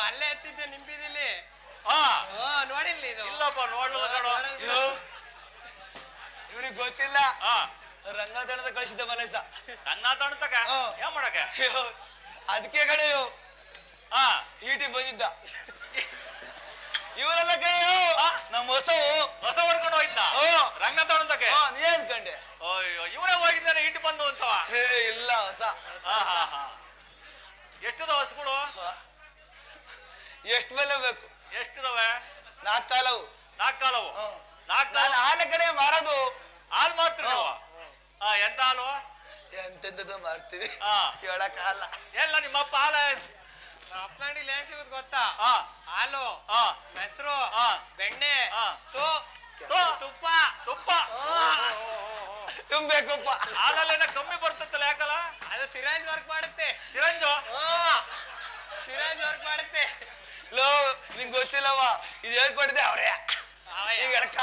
ಅಲ್ಲೇ ಎತ್ತಿದ್ದೆ ನಿಂಬಿದಿಲ್ಲಿ. ಹಾ ನೋಡಿಲ್ಲ ಇದು. ಇಲ್ಲಪ್ಪ ನೋಡಲ್ಲ. ಇವ್ರಿಗೆ ಗೊತ್ತಿಲ್ಲ. ರಂಗತಣದ ಕಳಿಸಿದ್ದ ಮನಸ್ಸ ರಂಗತಣತಕ ಏನ್ ಮಾಡಕ ಅದಕ್ಕೆ ಕಡೆಯೋ ಈಟಿ ಬಂದಿದ್ದ. ಇವರೆಲ್ಲ ಕಡೆಯೋ ನಮ್ಮ ಹೊಸ ಹೊಡ್ಕೊಂಡು ಹೋಯ್ತಾ ರಂಗತಣತಕ್ಕೆ. ನೀ ಅನ್ಕಂಡೆ ಇವರೇ ಹೋಗಿದ್ದಾನೆ ಈಟಿ ಬಂದು ಅಂತವ. ಇಲ್ಲ ಹೊಸ. ಎಷ್ಟದ ಹಸುಗಳು? ಎಷ್ಟು ಬೆಲೆ ಬೇಕು? ಎಷ್ಟಿದಾವೆ? 4 ಕಾಲವು. 4 ಕಾಲವು. 4 ಹಾಲ ಕಡೆ ಮಾರೋದು. ಹಾಲು ಮಾತ್ರ ನೀವು? ಎಂತ ಹಾಲು? ಎಂತೆಂತದ್ದು ಮಾರ್ತೀವಿ ಹೇಳಕ್ ಹಾಲ. ಎಲ್ಲ ನಿಮ್ಮಪ್ಪ ಹಾಲ ಅಪ್ಪನಂಗಡಿಲಿ ಏನ್ ಸಿಗುದು ಗೊತ್ತಾ? ಹಾಲು, ಮೊಸರು, ಬೆಣ್ಣೆ, ತುಪ್ಪ. ತುಪ್ಪ ತುಂಬಬೇಕಪ್ಪ. ಹಾಲಲ್ಲೇನ ಕಮ್ಮಿ ಬರ್ತಲ್ಲ ಯಾಕಲ್ಲ? ಅದು ಸಿರಾಜ್ ವರ್ಕ್ ಮಾಡುತ್ತೆ. ಸಿರಂಜು ಸಿರಾಜ್ ವರ್ಕ್ ಮಾಡುತ್ತೆ. ಲೋ ನಿಂಗೆ ಗೊತ್ತಿಲ್ಲವ, ಇದು ಹೇಳ್ಕೊಟ್ಟಿದ್ದೆ ಅವ್ರೆ. ಈಗ ಅಡಕ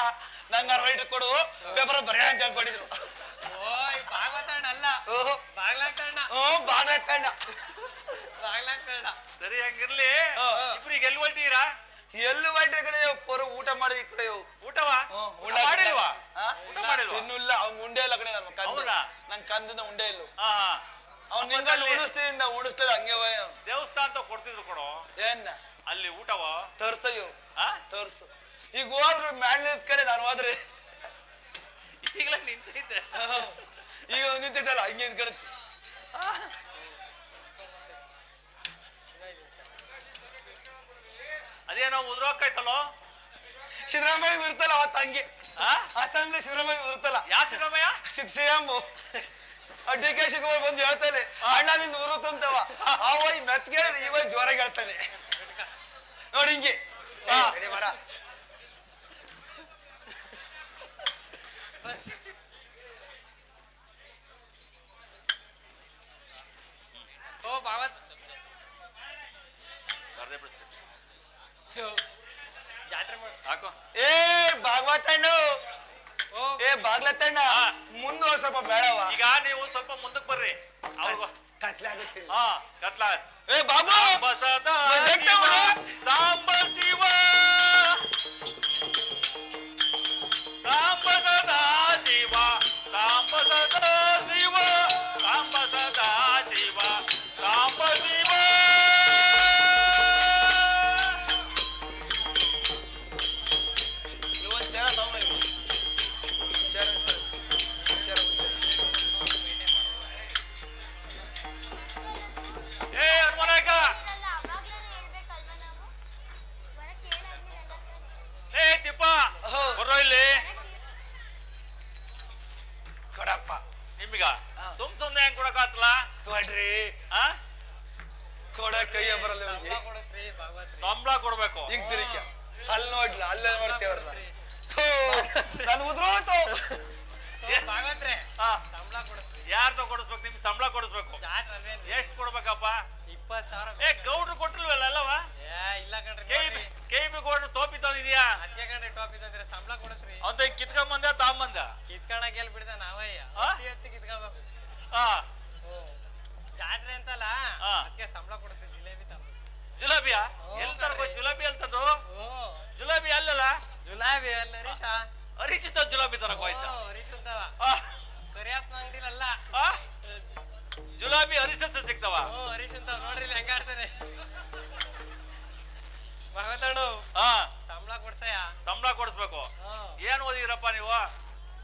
ನಂಗ ರೈಟ್ ಕೊಡು ಪೇಪರ್ ಬರೆಯ ಅಂತ ಹೇಳ್ಕೊಟ್ಟಿದ್ರು. ಭಾಗವತಣ್ಣ ಅಲ್ಲ, ಬಾಗ್ಲಾಗ್ತಣ್ಣ. ಬಾಗ್ಲಾಗ್ತಣ್ಣ. ಸರಿ ಹಂಗಿರ್ಲಿ. ಇಬ್ರಿಗೆ ಎಲ್ಲಿ ಹೊಲ್ತೀರಾ? ಎಲ್ಲಿ ಹೊಲ್ಟೆ ಕಡೆ ಪೊರ ಊಟ ಮಾಡಿ ಕಡೆ ಊಟವಾ ಮಾಡಿಲ್ವಾ? ಊಟ ಮಾಡಿಲ್ವಾ? ಇನ್ನೂ ಅವ್ನು ಉಂಡೆ ಇಲ್ಲ ಕಡೆ ನನ್ನ ಕಂದ. ನನ್ ಕಂದದ ಉಂಡೆ ಇಲ್ಲ. ಅವ್ನು ನಿಂಗಲ್ಲಿ ಉಣಿಸ್ತೇವೆ ಹಂಗೆ ದೇವಸ್ಥಾನ ಅಂತ ಕೊಡ್ತಿದ್ರು ಕೊಡು. ಏನ ಅಲ್ಲಿ ಊಟವ ತರ್ಸಯ್ಯೋ ತರ್ಸು. ಈಗ ಹೋದ್ರು ಮ್ಯಾಲ ಕಡೆ ನಾನು ಹೋದ್ರೆ ಈಗಲೇ ನಿಂತೈತೆ. ಈಗ ನಿಂತೈತಲ್ಲ ಹಿಂಗೆ ನಿಂತ್ಕಡೆ. ಅದೇನೋ ಉದ್ರೋಕಾಯ್ತಲ್ಲೋ ಸಿದ್ದರಾಮಯ್ಯ ಇರ್ತಲ್ಲ ಅವತ್ತು ಹಂಗೆ. ಅಸೆಂಬ್ಲಿ ಸಿದ್ದರಾಮಯ್ಯ ಇರುತ್ತಲ್ಲ. ಯಾವ Siddaramaiah? CM D K Shivakumar ಬಂದು ಹೇಳ್ತಾನೆ ಅಣ್ಣ ನಿಂದ ಉರುತ್ತಂತವ. ಅವ ಮೆತ್ಕೇಳ ಇವ ಜೋರಾಗಿ ಹೇಳ್ತಾನೆ ನೋಡಿ ಹಿಂಗೆ ಬರ. ಭಾಗವತ್ ಜಾತ್ರೆ ಹಾಕೋ. ಏ ಭಾಗವತಣ್ಣ, ಏ ಬಾಗ್ಲತ್ತಣ್ಣ ಮುಂದುವರ್ ಸ್ವಲ್ಪ ಬೇಡವ. ಈಗ ನೀವು ಸ್ವಲ್ಪ ಮುಂದಕ್ಕೆ ಬರ್ರಿ. ಕತ್ಲೆ ಆಗುತ್ತೆ. ಕತ್ಲ. ಏ ಬಾಬು ಬಸದ ಸಾಂಬ ಶಿವ ಸಾಂಬ ಸದಾ ಶಿವ ಸಾಂಬ ಸದಾ ಶಿವ ಸಾಂಬ ಸದಾ ಶಿವ ಸಾಂಬ ಶಿವ. ಕೊಡಪ್ಪ ನಿಮ್ಗ ಸುಮ್ನೆ ಹೆಂಗ್ ಕೊಡಕಾತಲ್ಲ? ಕೊಡ್ರಿ. ಕೊಡ ಕೈಯ ಬರಲ್ಲ. ಸಂಬಳ ಕೊಡ್ಬೇಕು. ಈಗ ತಿರುಕ ಅಲ್ಲಿ ನೋಡ್ಲ ಅಲ್ಲೇ ಮಾಡ್ತೇವ್ರಲ್ಲ. ನಾನು ಉದ್ರೋತು. ಯಾರ್ದ ಕೊಡಿಸ್ಬೇಕು? ನಿಮ್ಗೆ ಸಂಬಳ ಕೊಡಿಸ್ಬೇಕು. ಎಷ್ಟ್ ಕೊಡ್ಬೇಕಪ್ಪ? 20,000. ಏ ಗೌಡ್ರು ಕೊಟ್ಟಿಲ್ವಲ್ಲ ಅಲ್ಲವ? ಇಲ್ಲ ಕಣ್ರಿ. KB ಗೌಡ್ರು ಟೋಪಿ ತಂದಿದ್ಯಾ? ಅದ್ಕೆ ಕಣ್ರಿ ಟೋಪಿ ತಂದ್ರೆ ಸಂಬಳ ಕೊಡಿಸ್ರಿ. ಅಂತ ಕಿತ್ಕೊಂಬಂದ ತಾಂಬಂದ ಕಿತ್ಕಣಕ್ ಎಲ್ ಬಿಡ್ದ ನಾವಯ್ಯ ಎತ್ತಿ ಕಿತ್ಕೋಬೇಕು. ಜಾತ್ರೆ ಅಂತಲ್ಲ ಅದಕ್ಕೆ ಸಂಬಳ ಕೊಡಿಸ್ರಿ. ಜಿಲೇಬಿ ತಂದು. ಜುಲಾಬಿಯಾ? ಎಲ್ಲಿ ತರ್ಬೇಕು? ಜುಲಾಬಿ ಎಲ್ಲಿ ತಂದ್ರು? ಜುಲಾಬಿ ಅಲ್ಲಲ್ಲ? ಜುಲಾಬಿ ಅಲ್ಲ ಹರೀಶ. ಹರೀಶಿತ ಜುಲಾಬಿ ತರಕ್ ಹೋಯ್ತಾ? ಹರೀಶುದ್ದವ ಕರಿಯಪ್ಪ ಅಂಗಡಿಲಲ್ಲ. ಜುಲಾಬಿ ಹರೀಶತ್ ಸಿಗ್ತಾವ? ಹರೀಶುದ್ದವ ನೋಡ್ರಿ ಹೆಂಗಾಡ್ತಾನೆ. ಭಗವತಣ್ಣು ಸಂಬಳ ಕೊಡ್ಸಯ್ಯ. ಸಂಬಳ ಕೊಡಿಸ್ಬೇಕು. ಏನ್ ಓದಿರಪ್ಪ ನೀವು?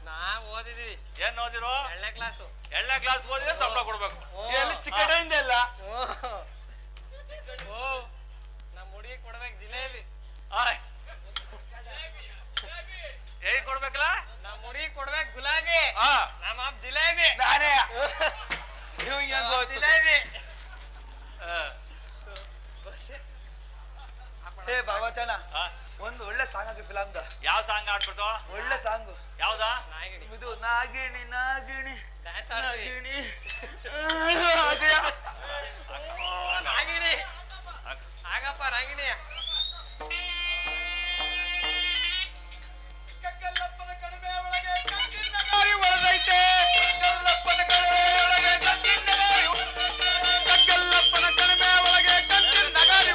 ನಾವ್ ಓದಿದೀವಿ. ಏನ್ ಓದಿರೋ? 2ನೇ ಕ್ಲಾಸು. 2ನೇ ಕ್ಲಾಸ್ ಓದಿದ್ರೆ ಸಂಬಳ ಕೊಡ್ಬೇಕು. ಚಿಕ್ಕಡೆಯಿಂದ ಎಲ್ಲ ನಮ್ ಹುಡುಗಿ ಕೊಡ್ಬೇಕು ಜಿಲೇಬಿ. ಹೇಗೆ ಕೊಡ್ಬೇಕಲ್ಲ? ನಮ್ ಹುಡುಗಿ ಕೊಡ್ಬೇಕು ಗುಲಾಬಿ. ನಮ್ಮ ಅಪ್ಪ ಜಿಲೇಬಿ. ನಾನೇ ಜಿಲೇಬಿ. ಏ ಭಾಗವತಣ್ಣ ಒಂದು ಒಳ್ಳೆ ಸಾಂಗ್ ಹಾಕಿ ಫಿಲಮ್ದ. ಯಾವ ಸಾಂಗ್ ಆಡ್ಬಿಟ್ಟು? ಒಳ್ಳೆ ಸಾಂಗ್ ಯಾವ್ದಾ? ಇದು ನಾಗಿಣಿ ನಾಗಿಣಿ ನಾಗಿಣಿ ಆಗಪ್ಪ ರಾಗಿಣಿ. ಕಗ್ಗಲ್ಲಪ್ಪನ ಕಡಿಮೆ ಒಳಗೆ ಕಂಚಿನ ನಗಾರಿ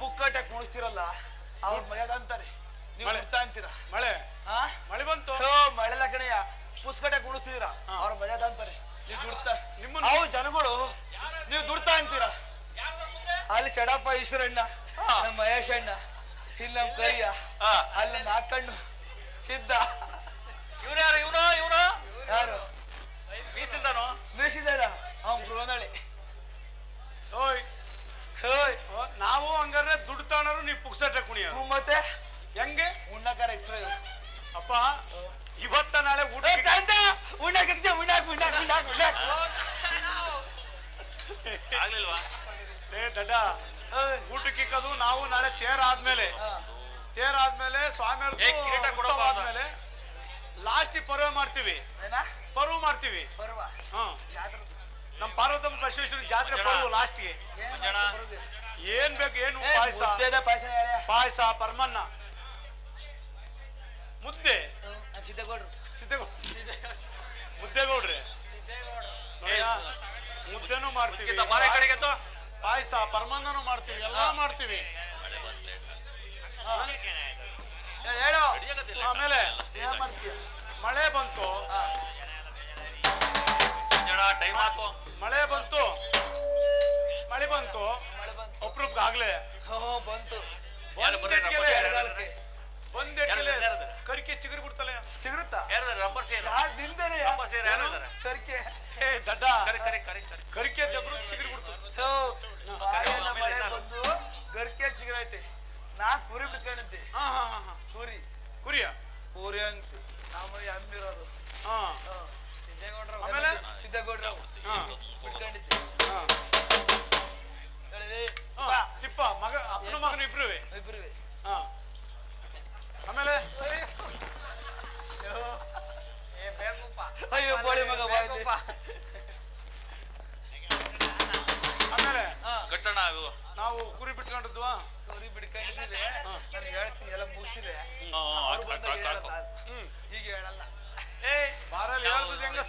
ಪುಕ್ಕಟೆ ಕುಣಿಸ್ತಿರಲ್ಲ ಅವ್ರ ಮರ್ಯಾದ ಅಂತಾರೆ, ನೀವು ಬಿಡ್ತಾ ಅಂತೀರಾ? ಮಳೆ ಮಳೆ ಬಂತು. ಮಳೆಲ್ಲ ಕಣಯ್ಯ, ಪುಸ್ಕಟೆ ಕುಣಿಸ್ತಿದೀರ ಅವ್ರ ಮರ್ಯಾದ ಅಂತಾರೆ, ನೀವು ದುಡ್ತಾ. ಅವು ಜನಗಳು ನೀವು ದುಡ್ತಾ ಅಂತೀರಾ? ಅಲ್ಲಿ ಶಡಪ್ಪ ಈಶ್ವರಣ್ಣ, ನಮ್ಮ ಮಹೇಶ್ ಅಣ್ಣ, ಇಲ್ಲಿ ನಮ್ ಕರಿಯ, ಅಲ್ಲಿ ನಾಲ್ಕಣ್ಣು ಸಿದ್ಧ. ಇವ್ರು ಯಾರು? ಇವನು ಯಾರು ಮೀಸಿಲ್ದಾನು? ಮೀಸಿದಾರ ಅವ್ನು ಬೃಹನಳ್ಳಿ. ಓಯ್ ಓಯ್ ನಾವು ಹಂಗಾರೆ ದುಡ್ಡು ತಗೊಂಡ್ರು ನೀವು ಪುಕ್ಸಟ್ಟೆ ಕುಣಿಯ ಮತ್ತೆ ಹೆಂಗೆ? ಉಣ್ಣಕಾರ ಎಕ್ಸ್ಪ್ರೇ ಅಪ್ಪ ಇವತ್ತ ನಾಳೆ ಊಟ ಆಗ್ಲಿಲ್ವಾ? ಏ ದಡ್ಡ, ಊಟಕ್ಕೆ ಇಕ್ಕದು ನಾವು ನಾಳೆ ತೇರ್ ಆದ್ಮೇಲೆ ಸ್ವಾಮಿ ಆದ್ಮೇಲೆ ಲಾಸ್ಟ್ ಪರ್ವ ಮಾಡ್ತೀವಿ. ಪರ್ವ ಮಾಡ್ತೀವಿ. ನಮ್ ಪಾರ್ವತಮ್ಮ ಬಸವೇಶ್ವರ ಜಾತ್ರೆ ಪರ್ವ ಲಾಸ್ಟ್ಗೆ ಏನ್ ಬೇಕು? ಏನು ಪಾಯಸ, ಪರಮನ್ನ, ಮುದ್ದೆ, ಮುದ್ದೆಗೌಡ್ರಿ ಮುದ್ದೆನೂ ಮಾಡ್ತೀವಿ, ಪಾಯಸ ಪರಮನ್ನನು ಮಾಡ್ತೀವಿ, ಎಲ್ಲ ಮಾಡ್ತೀವಿ. ಆಮೇಲೆ ಮಳೆ ಬಂತು, ಮಳೆ ಬಂತು ಅಪ್ರೂಪಕ್ಕೆ ಆಗ್ಲೇ ಬಂತು. ಕರಿಕೆ ಚಿಗುರಿ ಬಿಡ್ತಲ್ಲ. ಸಿಗುತ್ತಾ ದಡ್ಡ ಕರಿಕೆ ಚಿಗುರಿ ಬಿಡ್ತು. ಮಳೆ ಬಂದು ಗರಿಕೆ ಚಿಗುರೈತೆ. ನಾ ಕುರಿ ಬಿಡ್ಕೊಂಡಿದ್ದೆ. ಕುರಿಯ ಕುರಿ ಅಂತ ನಮಗೆ ಅಮ್ಮಿರೋದು. ಆಮೇಲೆ ಸಿದ್ದೇಗೌಡ್ರು ಬಿಡ್ಕೊಂಡಿದ್ದೆ. ತಿಪ್ಪ ಮಗ, ಅಪ್ಪನ ಮಗನ ಇಬ್ರುವೆ. ಆಮೇಲೆ ಅಯ್ಯೋ ಬೋಳಿ ಮಗ ಆಮೇಲೆ ನಾವು ಕುರಿ ಬಿಟ್ಕೊಂಡಿದ್ವಾ? ಕುರಿ ಬಿಡ್ಕೊಂಡಿದ್ದೀವಿ. ನಾನು ಹೇಳ್ತೀನಿ ಎಲ್ಲ ಮುಗಿಸಿದೆ. ಈಗ ಹೇಳಲ್ಲ. ಬಾರಲ್ಲಿ ಹೇಳ್ತದೆ ಹೆಂಗ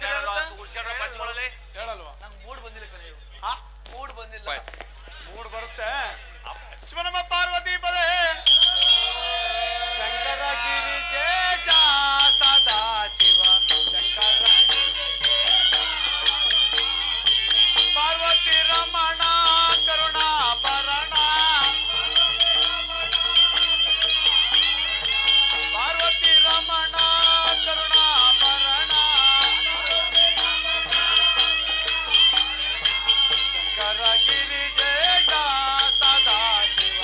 ಹೇಳಲ್ವಾ? ನಂಗೆ ಮೂಡ್ ಬಂದಿಲ್ಲ ಕಣೆ. ಮೂಡ್ ಬಂದಿಲ್ಲ. ಮೂಡ್ ಬರುತ್ತೆ. ಶಿವನಮ್ಮ ಪಾರ್ವತಿ ಬಲೆ ಶಂಕರ ಗಿರಿಜೇಶ ಸದಾ ಶಿವ ಶಂಕರ ಪಾರ್ವತಿ ರಮಣ ಕರುಣಾಭರಣ ಪಾರ್ವತಿ ರಮಣ ಕರುಣಾಭರಣ ಶಂಕರ ಗಿರಿಜೇಶ ಸದಾ ಶಿವ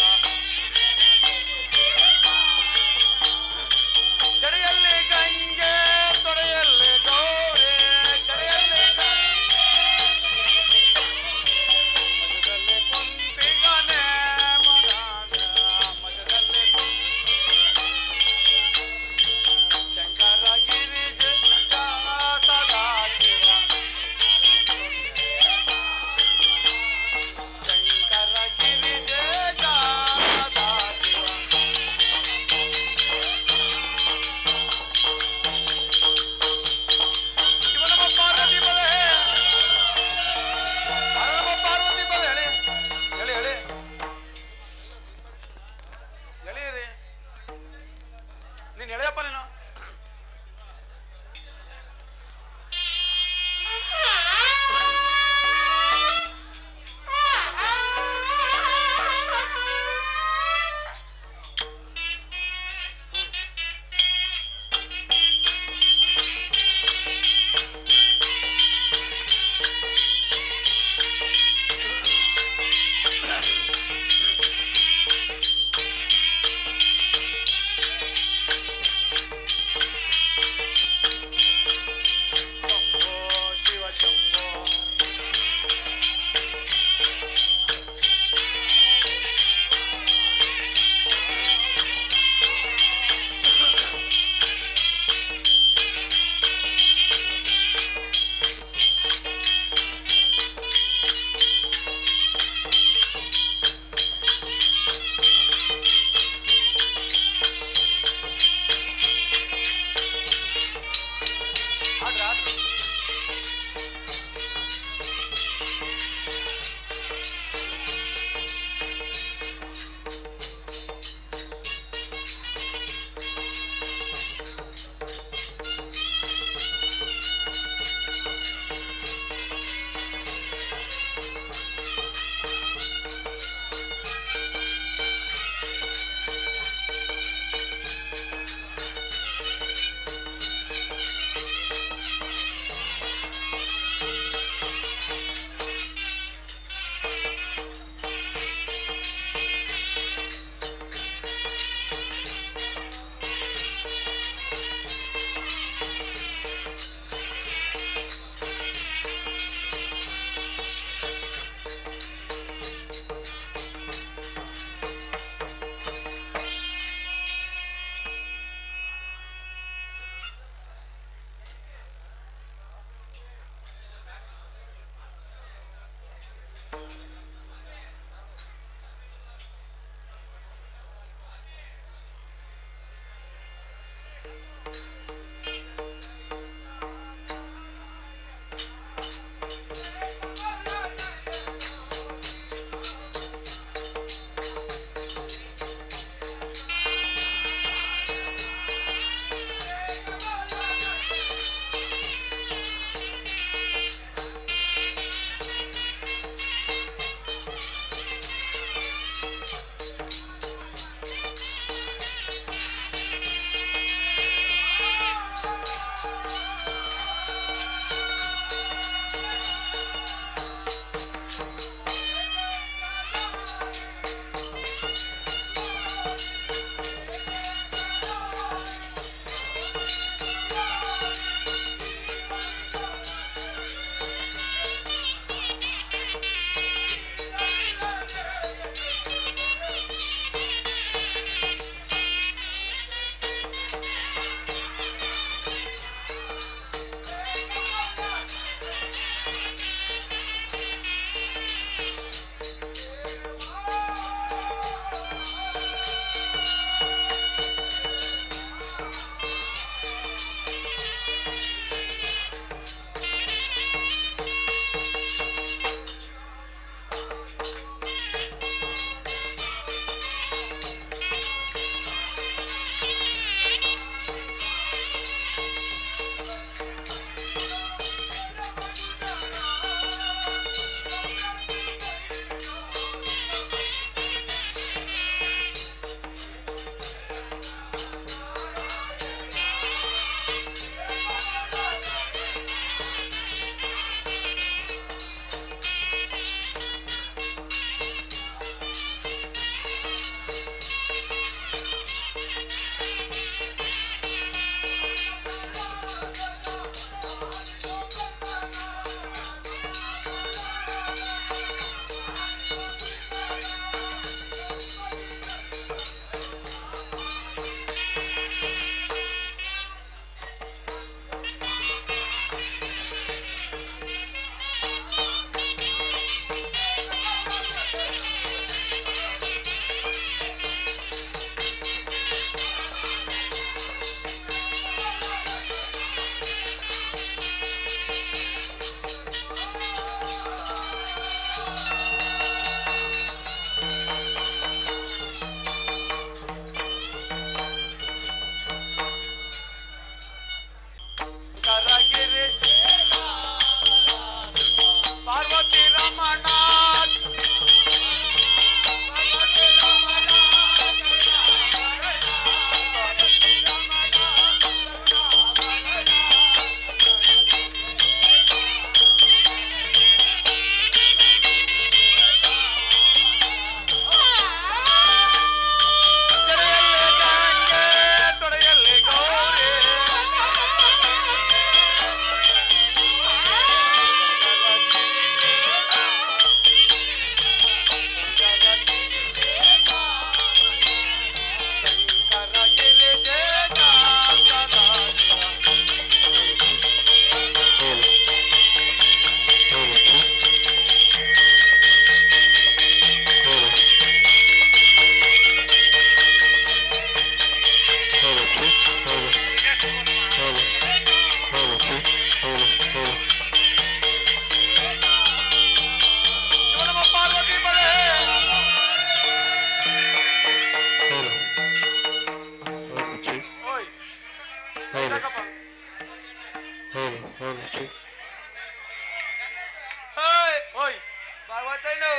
ಭಾಗವತಣ್ಣು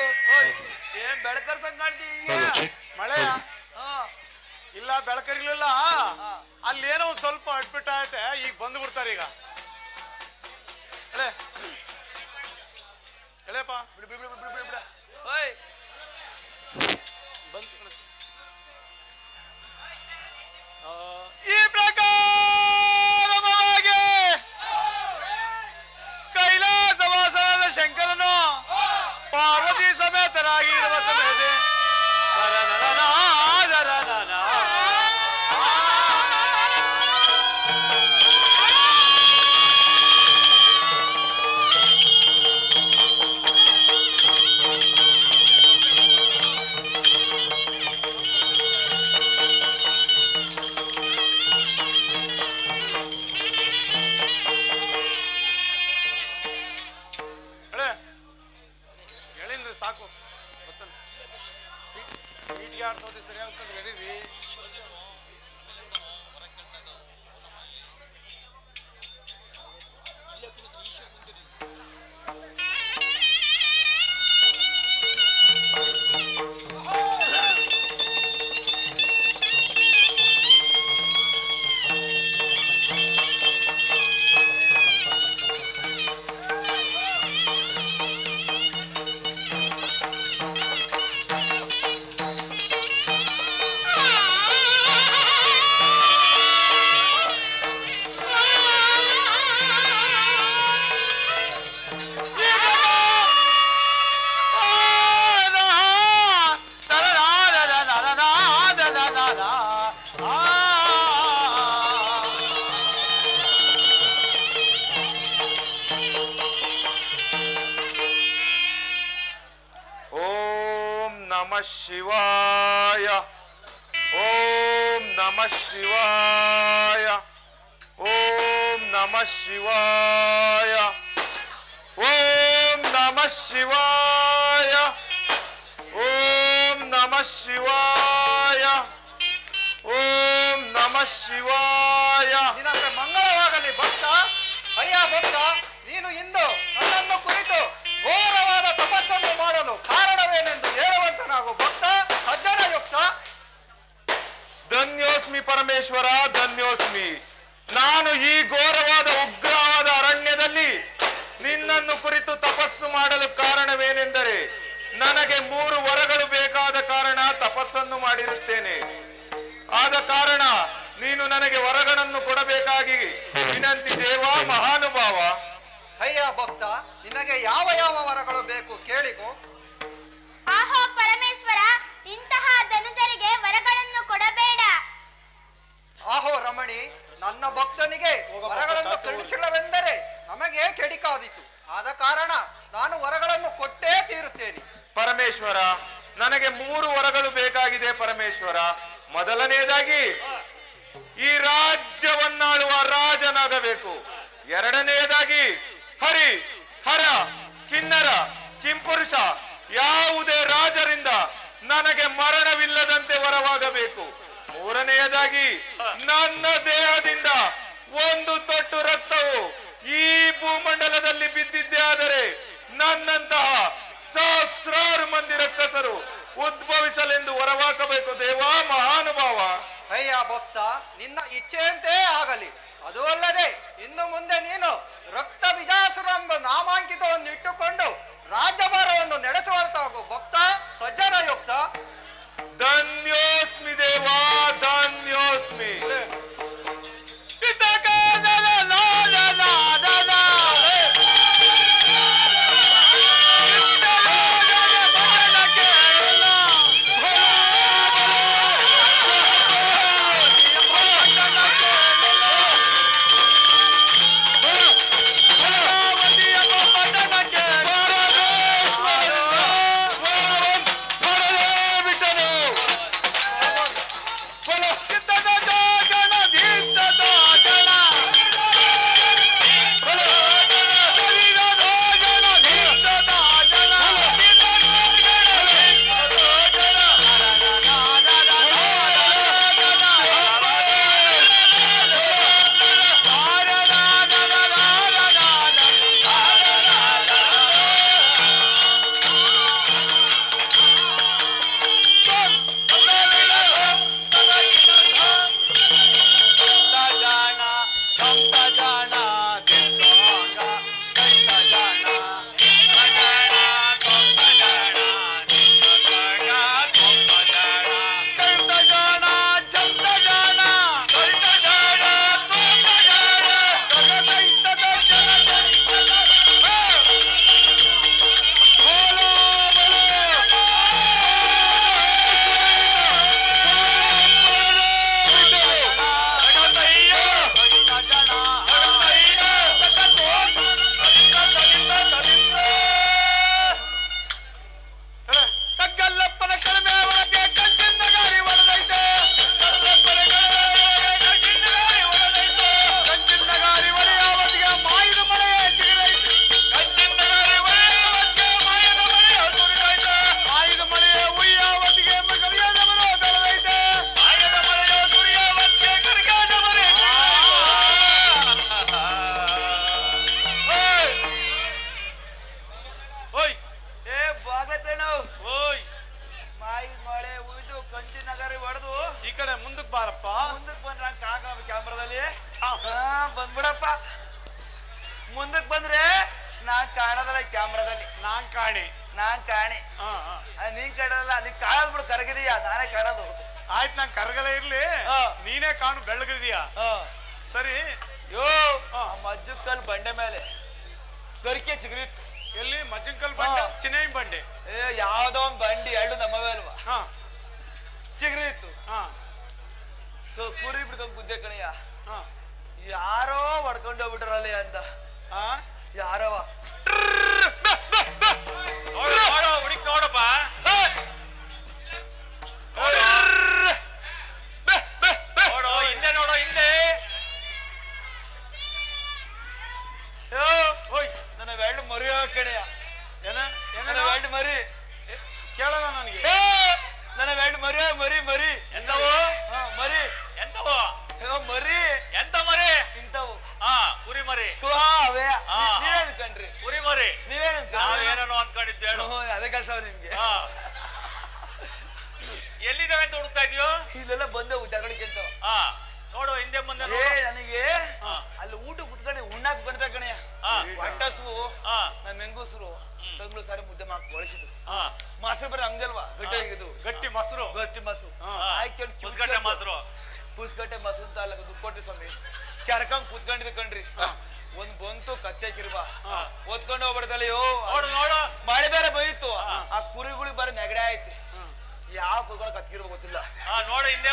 ಏನ್ ಬೆಳಕರ್ ಸಂಗ್ ಕಾಣ್ತೀಯ? ಮಳೆ ಇಲ್ಲ, ಬೆಳಕರಿರ್ಲಿಲ್ಲ. ಅಲ್ಲೇನೋ ಒಂದ್ ಸ್ವಲ್ಪ ಅಟ್ಬಿಟ್ಟ ಐತೆ, ಈಗ ಬಂದು ಬಿಡ್ತಾರೆ. ಈಗ ಎಳೆಪ್ಪ ಬಂತು. ಈ ಪ್ರಕಾರವಾಗಿ ಕೈಲಾಸವಾಸನಾದ ಶಂಕರನು ಪಾರ್ವತಿ ಸಮೇತರಾಗಿ ಇರುವ ಸಮಯದಲ್ಲಿ ಕಟ್ಟಿಗೆ ಆಡ್ಸೋದು ಸರಿ ಅನ್ಕೊಂಡು ನಡೀರಿ. ಶಿವಾಯ ಓಂ ನಮಃ ಶಿವಾಯ ಓಂ ನಮಃ ಶಿವಾಯ ಓಂ ನಮಃ ಶಿವಾಯ ಓಂ ನಮಃ ಶಿವಾಯ ಓಂ ನಮಃ ಶಿವಾಯ. ನಿನಗೆ ಮಂಗಳವಾಗಲಿ ಭಕ್ತ. ಅಯ್ಯ ಭಕ್ತ, ನೀನು ಇಂದು ನನ್ನನ್ನು ಕುರಿತು ಘೋರವಾದ ತಪಸ್ಸನ್ನು ಮಾಡಲು ಕಾರಣವೇನೆಂದು ಹೇಳುವಂತನಾಗು ಭಕ್ತ ಸಜ್ಜನಯುಕ್ತ. ಧನ್ಯೋಸ್ಮಿ ಪರಮೇಶ್ವರ, ಧನ್ಯೋಸ್ಮಿ. ನಾನು ಈ ಘೋರವಾದ ಉಗ್ರವಾದ ಅರಣ್ಯದಲ್ಲಿ ನಿನ್ನನ್ನು ಕುರಿತು ತಪಸ್ಸು ಮಾಡಲು ಕಾರಣವೇನೆಂದರೆ ನನಗೆ 3 ವರಗಳು ಬೇಕಾದ ಕಾರಣ ತಪಸ್ಸನ್ನು ಮಾಡಿರುತ್ತೇನೆ. ಆದ ಕಾರಣ ನೀನು ನನಗೆ ವರಗಳನ್ನು ಕೊಡಬೇಕಾಗಿ ವಿನಂತಿ ದೇವ ಮಹಾನುಭಾವ. ಅಯ್ಯ ಭಕ್ತ, ನಿನಗೆ ಯಾವ ಯಾವ ವರಗಳು ಬೇಕು ಕೇಳಿಕೋ. ಆಹೋ ಪರಮೇಶ್ವರ, ಇಂತಹ ಧನುಜರಿಗೆ ವರಗಳನ್ನು ಕೊಡಬೇಡ. ಆಹೋ ರಮಣಿ, ನನ್ನ ಭಕ್ತನಿಗೆ ವರಗಳನ್ನು ಕರುಣಿಸಲವೆಂದರೆ ನಮಗೆ ಕೆಡಿಕಾದೀತು. ಆದ ಕಾರಣ ನಾನು ವರಗಳನ್ನು ಕೊಟ್ಟೇ ತೀರುತ್ತೇನೆ. ಪರಮೇಶ್ವರ, ನನಗೆ 3 ವರಗಳು ಬೇಕಾಗಿದೆ ಪರಮೇಶ್ವರ. ಮೊದಲನೆಯದಾಗಿ ಈ ರಾಜ್ಯವನ್ನಾಳುವ ರಾಜನಾಗಬೇಕು. ಎರಡನೆಯದಾಗಿ ಹರಿ ಹರ ಕಿನ್ನರ ಕಿಂಪುರುಷ ಯಾವುದೇ ರಾಜರಿಂದ ನನಗೆ ಮರಣವಿಲ್ಲದಂತೆ ವರವಾಗಬೇಕು. ಮೂರನೆಯದಾಗಿ ನನ್ನ ದೇಹದಿಂದ 1 ತೊಟ್ಟು ರಕ್ತವು ಈ ಭೂಮಂಡಲದಲ್ಲಿ ಬಿದ್ದಿದ್ದೇ ಆದರೆ ನನ್ನಂತಹ ಸಹಸ್ರಾರು ಮಂದಿ ರಕ್ಕಸರು ಉದ್ಭವಿಸಲೆಂದು ವರವಾಗಬೇಕು ದೇವ ಮಹಾನುಭಾವ. ಅಯ್ಯ ಭಕ್ತ, ನಿನ್ನ ಇಚ್ಛೆಯಂತೆ ಆಗಲಿ. ಅದು ಅಲ್ಲದೆ ಇನ್ನು ಮುಂದೆ ನೀನು ರಕ್ತ ಬಿಜಾಸುರ ಎಂಬ ನಾಮಾಂಕಿತವನ್ನು ಇಟ್ಟುಕೊಂಡು ರಾಜ್ಯಭಾರವನ್ನು ನಡೆಸುವಂತಾಗು ಭಕ್ತ ಸಜ್ಜನಯುಕ್ತ. ಧನ್ಯೋಸ್ಮಿ ದೇವ, ಧನ್ಯೋಸ್ಮಿ. ಕಾಣಲ್ಲ ನೀ ಕಾಣದ್ ಬಿಡು ಕರಗಿದೀಯಾ ನಾನೇ ಕಾಣೋದು ಆಯ್ತು ನಂಗೆ ಕರ್ಗಲ ಇರ್ಲಿ ಹಾ. ನೀನೇ ಕಾಣು ಬೆಳ್ಳಗಿದೀಯಾ ಸರಿ ಯೋ ಮಜ್ಜುಕಲ್ ಬಂಡೆ ಮೇಲೆ ಗರಿಕೆ ಚಿಗುರಿತ್ತು ಎಲ್ಲಿ ಮಜ್ಜಂಕಲ್ ಬಂಡೆ ಚಿನ್ನೈ ಬಂಡೆ ಯಾವ್ದೋ ಒಂದ್ ಬಂಡಿ ಎರಡು ನಮ್ಮವೇ ಅಲ್ವಾ ಹಾ ಚಿಗುರಿತ್ತು ಹಾ ಕುರಿ ಬಿಡ್ಕೊಂಡ್ ಗುದ್ದೆ ಕಣಯ್ಯ ಹಾ ಯಾರೋ ಹೊಡ್ಕೊಂಡು ಹೋಗ್ಬಿಟ್ರಲ್ಲಿ ಅಂತ ಹಾ ಯಾರವ ನೋಡು ಹುಡುಕಿ ನೋಡಪ್ಪ ನೋಡು ಹಿಂದೆ ನೋಡು ಹಿಂದೆ ಓಯ್ ನನ್ನ ಎರಡು ಮರಿ ಕಣಯ್ಯ ಏನ ನನ್ನ ಎರಡು ಮರಿ ಕೇಳಲ್ಲ ನನಗೆ ನನ್ನ ಎರಡು ಮರಿ ಮರಿ ಮರಿ ಎಂತವು ಮರಿ ಎಂತವು ಮರಿ ಎಂತ ಮರಿ ಇಂಥವು ಹಾ ಕುರಿ ಮರಿ ಅವೇ ನೀವೇನ್ ಅನ್ಕಂಡ್ರಿ ಕುರಿ ಮರಿ ನೀವೇನ್ ನಾವು ಏನೋ ಅನ್ಕೊಂಡಿದ್ದೆ ಹೇಳು ಅದೇ ಕೆಲಸ ನಿಮ್ಗೆ ಹಾ ಎಲ್ಲಿದ್ದಾವೆ ಅಂತ ಹುಡುಕ್ತಾ ಇದೀಯೋ ಇಲ್ಲೆಲ್ಲ ಬಂದವು ಜಗಳಿಗೆ ಅಂತ ಹಾ ನೋಡು ಹಿಂದೆ ಮುಂದೆ ನನಗೆ ಅಲ್ಲಿ ಊಟ ಕುತ್ಕೊಂಡು ಉಣ್ಣಾಕ್ ಬಂದ ಕಣಯ್ಯ ಹೊಟ್ಟಸು ನನ್ನ ಮೆಂಗೂಸರು ತಂಗ್ಳು ಸಾರಿ ಮುದ್ದೆ ಮಾಕ್ ಬಳಸಿದ್ರು ಮೊಸರು ಬರೀ ನಮ್ದಲ್ವಾ ಗಟ್ಟಿಯಾಗಿದ್ದು ಗಟ್ಟಿ ಮೊಸರು ಗಟ್ಟಿ ಮೊಸರು ಆಯ್ಕೊಂಡು ಪುಸ್ಕಟ್ಟೆ ಮೊಸರು ಪುಸ್ಕಟ್ಟೆ ಮೊಸರು ಅಂತ ಅಲ್ಲ ದುಡ್ಡು ಕೊಟ್ಟಿ ಸ್ವಾಮಿ ಕೆರ್ಕಂಗ್ ಕೂತ್ಕೊಂಡಿದ್ ಕಣ್ರಿ ಒಂದ್ ಬಂತು ಕತ್ತೆ ಕಿರ್ಬಾ ಓದ್ಕೊಂಡು ಹೋಗ್ಬಿಡ್ದಲ್ಲಯ್ಯೋ ನೋಡು ಮಳೆ ಬೇರೆ ಬೈತು ಆ ಕುರಿಗಳಿಗೆ ಬರೀ ನೆಗಡೆ ಆಯ್ತು ಯಾವ ಕುರಿಗಳು ಕತ್ಕಿರ್ಬೇಕು ಗೊತ್ತಿಲ್ಲ ನೋಡು ಹಿಂದೆ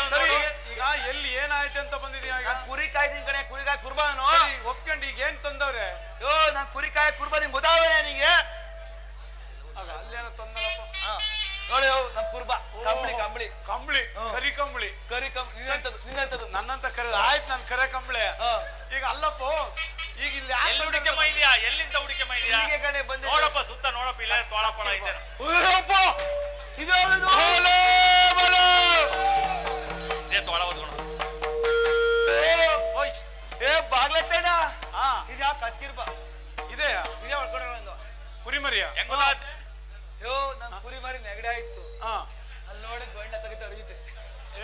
ಈಗ ಎಲ್ಲಿ ಏನಾಯ್ತು ಅಂತ ಬಂದಿದ್ಯಾ ಈಗ ಕುರಿ ಕಾಯ್ತೀನಿ ಕಣೆ ಕುರಿಕಾಯಿ ಕುರ್ಬಾನು ಒಪ್ಕೊಂಡು ಈಗ ಏನ್ ತಂದವ್ರೆ ಯೋ ನಾನ್ ಕುರಿಕಾಯಿ ಕುರ್ಬಾ ನಿಂಗೆ ಗೊತ್ತಾವನೆ ನಿಂಗೆ ಅಲ್ಲೇನೋ ತಂದಲ್ಲಪ್ಪ ನೋಡಿ ನನ್ ಕುರ್ಬಾ ಕಂಬಳಿ ಕಂಬಳಿ ಕಂಬಳಿ ಕರಿ ಕಂಬಳಿ ಕರಿ ನಿನ್ನಂತದ್ದು ನನ್ನಂತ ಕರೆ ಆಯ್ತು ನನ್ ಕರೆ ಕಂಬಳಿ ಈಗ ಅಲ್ಲಪ್ಪ ಈಗ ಇಲ್ಲಿ ಎಲ್ಲಿ ಹುಡುಕೆ ಮೈದ್ಯಾ ಎಲ್ಲಿಂದ ಹುಡುಕೆ ಮೈದ್ಯಾ ಹೀಗೆ ಕಣೆ ಬಂದೆ ನೋಡಪ್ಪ ಸುತ್ತ ನೋಡಪ್ಪ ಇಲ್ಲ ತೋಳಪಳ ಇದೆ ಇದೇ ತೋಳ ಹೊತ್ಕೊಂಡು ಬಾಗ್ಲತ್ತೇಣ ಇದು ಯಾವ ಕತ್ಕಿರ್ಬಾ ಇದೆ ಇದೇ ಹೊಡ್ಕೊಂಡು ಕುರಿಮರಿಯ ಹೆಂಗ ಯೋ ನನ್ ಕುರಿ ಮರಿ ನೆಗಡೆ ಆಯ್ತು ಅಲ್ಲಿ ನೋಡಿ ಗಂಡ ತೆಗಿತ ಅರಿಯುತ್ತೆ ಏ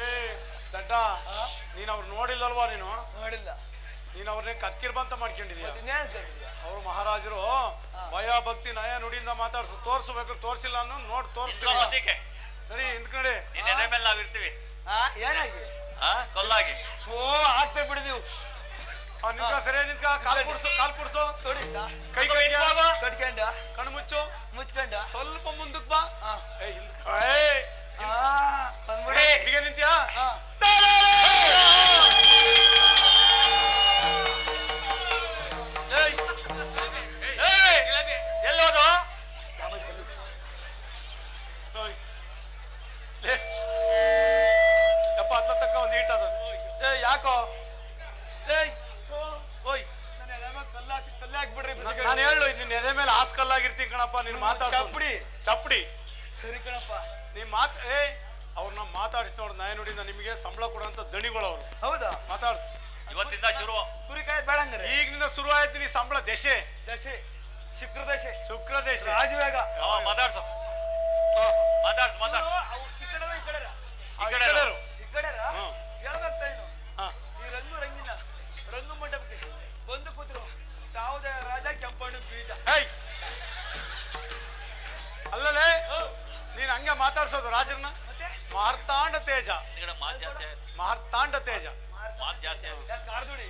ದಡ್ಡ ನೀನ್ ಅವ್ರು ನೋಡಿಲ್ಲಲ್ವಾ ನೀನು ನೋಡಿಲ್ಲ ನೀನ್ ಅವ್ರನ್ನೇ ಕತ್ಕಿರ್ಬಂತ ಮಾಡ್ಕೊಂಡಿದ್ಯಾ ಅವ್ರು ಮಹಾರಾಜರು ಭಯ ಭಕ್ತಿ ನಯ ನುಡಿಯಿಂದ ಮಾತಾಡ್ಸು ತೋರ್ಸ್ಬೇಕು ತೋರ್ಸಿಲ್ಲ ಅನ್ನೋ ನೋಡ್ ತೋರಿಸ್ತೀವಿ ಸರಿ ಹಿಂದ್ಕಡೆ ಮೇಲೆ ನಾವ್ ಇರ್ತೀವಿ ಏನಾಗಿ ಕೊಲ್ಲಾಗಿ ಆಗ್ತೇ ಬಿಡಿ ನೀವು ನಿಂತ್ಕ ಸರಿ ನಿಂತ್ಕ ಕಾಲ್ ಕುಡ್ಸು ಕೈ ಕಟ್ಕೊಂಡ ಕಣ್ಣು ಮುಚ್ಚು ಮುಚ್ಕೊಂಡ ಸ್ವಲ್ಪ ಮುಂದಕ್ ಬಾ ಬಂದ್ಬಿಡಿ ಹೀಗೆ ನಿಂತ್ಯಾ ಎಲ್ಲೋದು ಯಪ್ಪ ಹತ್ತ ತಕ್ಕ ಒಂದು ಈಟ್ ಅದು ಯಾಕೋ ಓಯ್ ಕಲ್ಲ ಹಾಕ್ಬಿಡ್ರಿ ನಾನು ಹೇಳು ನಿನ್ನ ಎದೆ ಮೇಲೆ ಹಾಸ್ಕಲ್ಲಾಗಿರ್ತೀನಿ ಕಣಪ್ಪ ನೀನ್ ಮಾತಾಡ ಚಪ್ಪಡಿ ಸರಿ ಕಣಪ್ಪ ನೀನ್ ಅವ್ರನ್ನ ಮಾತಾಡಿಸ್ ನೋಡು ನಾಯ ನುಡಿಯಿಂದ ನಿಮಗೆ ಸಂಬಳ ಕೊಡುವಂತ ದಣಿಗಳು ಅವ್ರು ಹೌದಾ ಮಾತಾಡ್ಸ್ ಇವತ್ತಿಂದ ಶುರು ಕುರಿಕಾಯಿ ಬೇಡಂಗ್ರೆ ಈಗಿನಿಂದ ಶುರು ಆಯ್ತು ನೀ ಸಂಬಳ ದಶೆ ಶುಕ್ರ ದೇಶ ರಾಜವೇಗ ಮಾತಾಡ್ಸ ಮಾತಾಡ್ಸ್ ಹೇಳ್ಬೇಕಾ ಏನು ಈ ರಂಗು ಮಂಟಪಕ್ಕೆ ಬಂದು ಕೂತಿರು ತಾವುದೇ ರಾಜ ಕೆಂಪಣ್ಣು ಬೀಜ ಅಲ್ಲಲೇ ನೀನ್ ಹಂಗೆ ಮಾತಾಡ್ಸೋದು ರಾಜರನ್ನ ಮಾರ್ತಾಂಡ ತೇಜ ಮಾರ್ತಾಂಡ ತೇಜ ಕಾರ್ದುಡಿ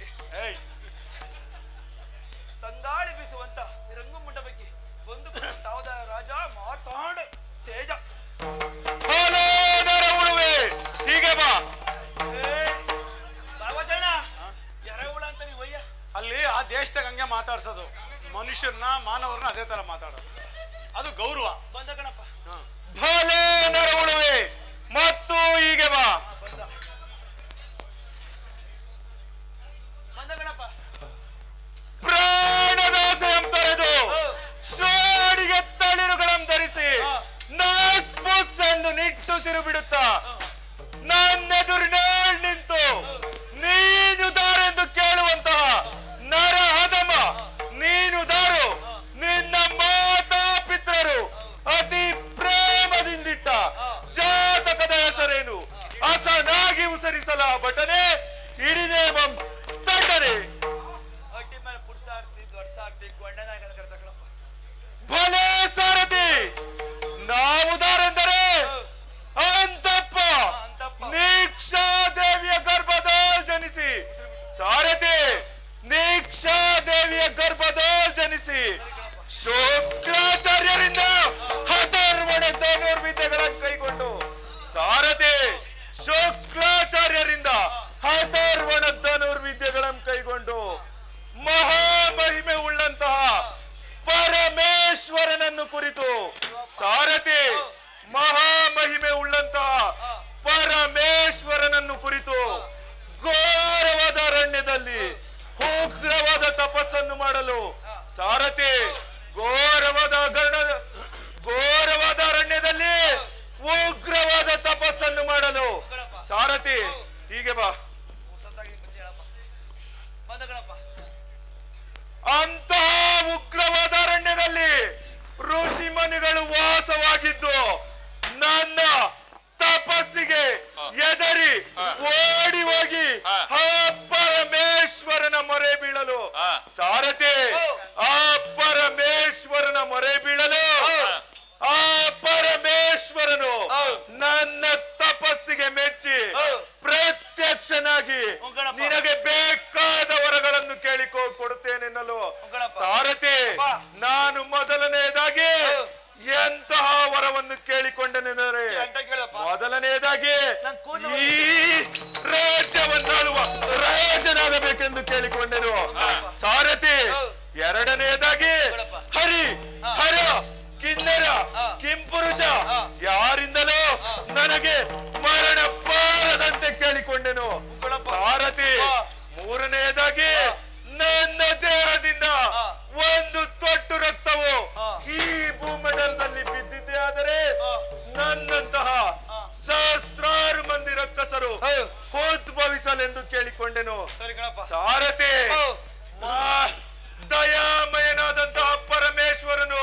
ತಂದಾಳಿ ಬೀಸುವಂತ ಈ ರಂಗು ಮಂಟಪಕ್ಕೆ ಬಂದು ತಾವುದೇ ರಾಜ ಮಾರ್ತಾಂಡ ತೇಜ ಹೀಗೆ ಬಾ ಬಾಬಾಜಣ್ಣ ಎರೆಹುಳ ಅಂತ ನೀವು ಒಯ್ಯ ಅಲ್ಲಿ ಆ ದೇಶದಾಗ ಹಂಗೆ ಮಾತಾಡ್ಸೋದು ಮನುಷ್ಯರನ್ನ ಮಾನವರನ್ನ ಅದೇ ತರ ಮಾತಾಡೋದು ಅದು ಗೌರವ ಬಂದ ಕಣಪ್ಪ ಮತ್ತು ಹೀಗೆ ಬಾ ಬಂದ ಕಣಪ್ಪ ಪ್ರಾಣದಾಸೆಯಂ ತೊರೆದು ಸೋಡಿಗೆ ತಳಿರುಗಳನ್ನು ಧರಿಸಿ ನಾಸ್ಪುಸ್ ಎಂದು ನಿಟ್ಟುಸಿರು ಬಿಡುತ್ತಾ ನನ್ನೆದುರಿನಲ್ಲಿ ನಿಂತು ನೀನು ದಾರೆಂದು ಕೇಳುವಂತಹ ನರಹದಮ ನೀನು ದಾರು ನಿನ್ನ ಮಾತಾ ಪಿತೃರು ಅತಿ ಪ್ರೇಮದಿಂದಿಟ್ಟ ಜಾತಕದ ಹೆಸರೇನು ಅಸನಾಗಿ ಉಸರಿಸಲ ಬಟನೆ ಹಿಡಿನೇಮಂ ತಟ್ಟನೆ ಅಟ್ಟಿ ಮೇಲೆ ಪುಡ್ಸಾಡ್ತಿ ದೊಡ್ಸಾಡ್ತಿ ಗೊಂಡನಾಗ ಕಣಪ್ಪ ಭಲೆ ಸಾರಥಿ ನಾವು ದಾರೆಂದರೆ ಹೀಗೆ ಬಾ. ಬಂದ ಗಣಪ. ಅಂತ ಉಗ್ರವಾದ ಅರಣ್ಯದಲ್ಲಿ ಋಷಿ ಮುನಿಗಳು ವಾಸವಾಗಿದ್ದು ನನ್ನ ತಪಸ್ಸಿಗೆ ಎದರಿ ಓಡಿ ಹೋಗಿ ಆ ಪರಮೇಶ್ವರನ ಮೊರೆ ಬೀಳಲು ಸಾರಥಿ, ಆ ಪರಮೇಶ್ವರನ ಮೊರೆ ಬೀಳಲು ಆ ಪರಮೇಶ್ವರನು ನನ್ನ ತಪಸ್ಸಿಗೆ ಮೆಚ್ಚಿ ಪ್ರತ್ಯಕ್ಷನಾಗಿ ನಿನಗೆ ಬೇಕಾದ ವರಗಳನ್ನು ಕೊಡುತ್ತೇನೆನ್ನಲು ಸಾರಥಿ, ನಾನು ಮೊದಲನೆಯದಾಗಿ ಎಂತಹ ವರವನ್ನು ಕೇಳಿಕೊಂಡನೆಂದರೆ ಮೊದಲನೆಯದಾಗಿ ಈ ರಾಜ್ಯವನ್ನಾಳುವ ರಾಜನಾಗಬೇಕೆಂದು ಕೇಳಿಕೊಂಡೆನು ಸಾರಥಿ. ಎರಡನೆಯದಾಗಿ ಹರಿ ಹರ ಕಿನ್ನರ ಕಿಂಪುರುಷ ಯಾರಿಂದಲೂ ನನಗೆ ಮರಣ ಬಾರದಂತೆ ಕೇಳಿಕೊಂಡೆನು ಸಾರಥಿ. ಮೂರನೆಯದಾಗಿ ನನ್ನ ದೇಹದಿಂದ ಒಂದು ತೊಟ್ಟು ರಕ್ತವು ಈ ಭೂಮಂಡಲದಲ್ಲಿ ಬಿದ್ದಿದ್ದೇ ಆದರೆ ನನ್ನಂತಹ ಸಹಸ್ರಾರು ಮಂದಿ ರಕ್ಕಸರು ಉದ್ಭವಿಸಲೆಂದು ಕೇಳಿಕೊಂಡೆನು ಸಾರಥಿ. ದಯಾಮಯನಾದಂತಹ ಪರಮೇಶ್ವರನು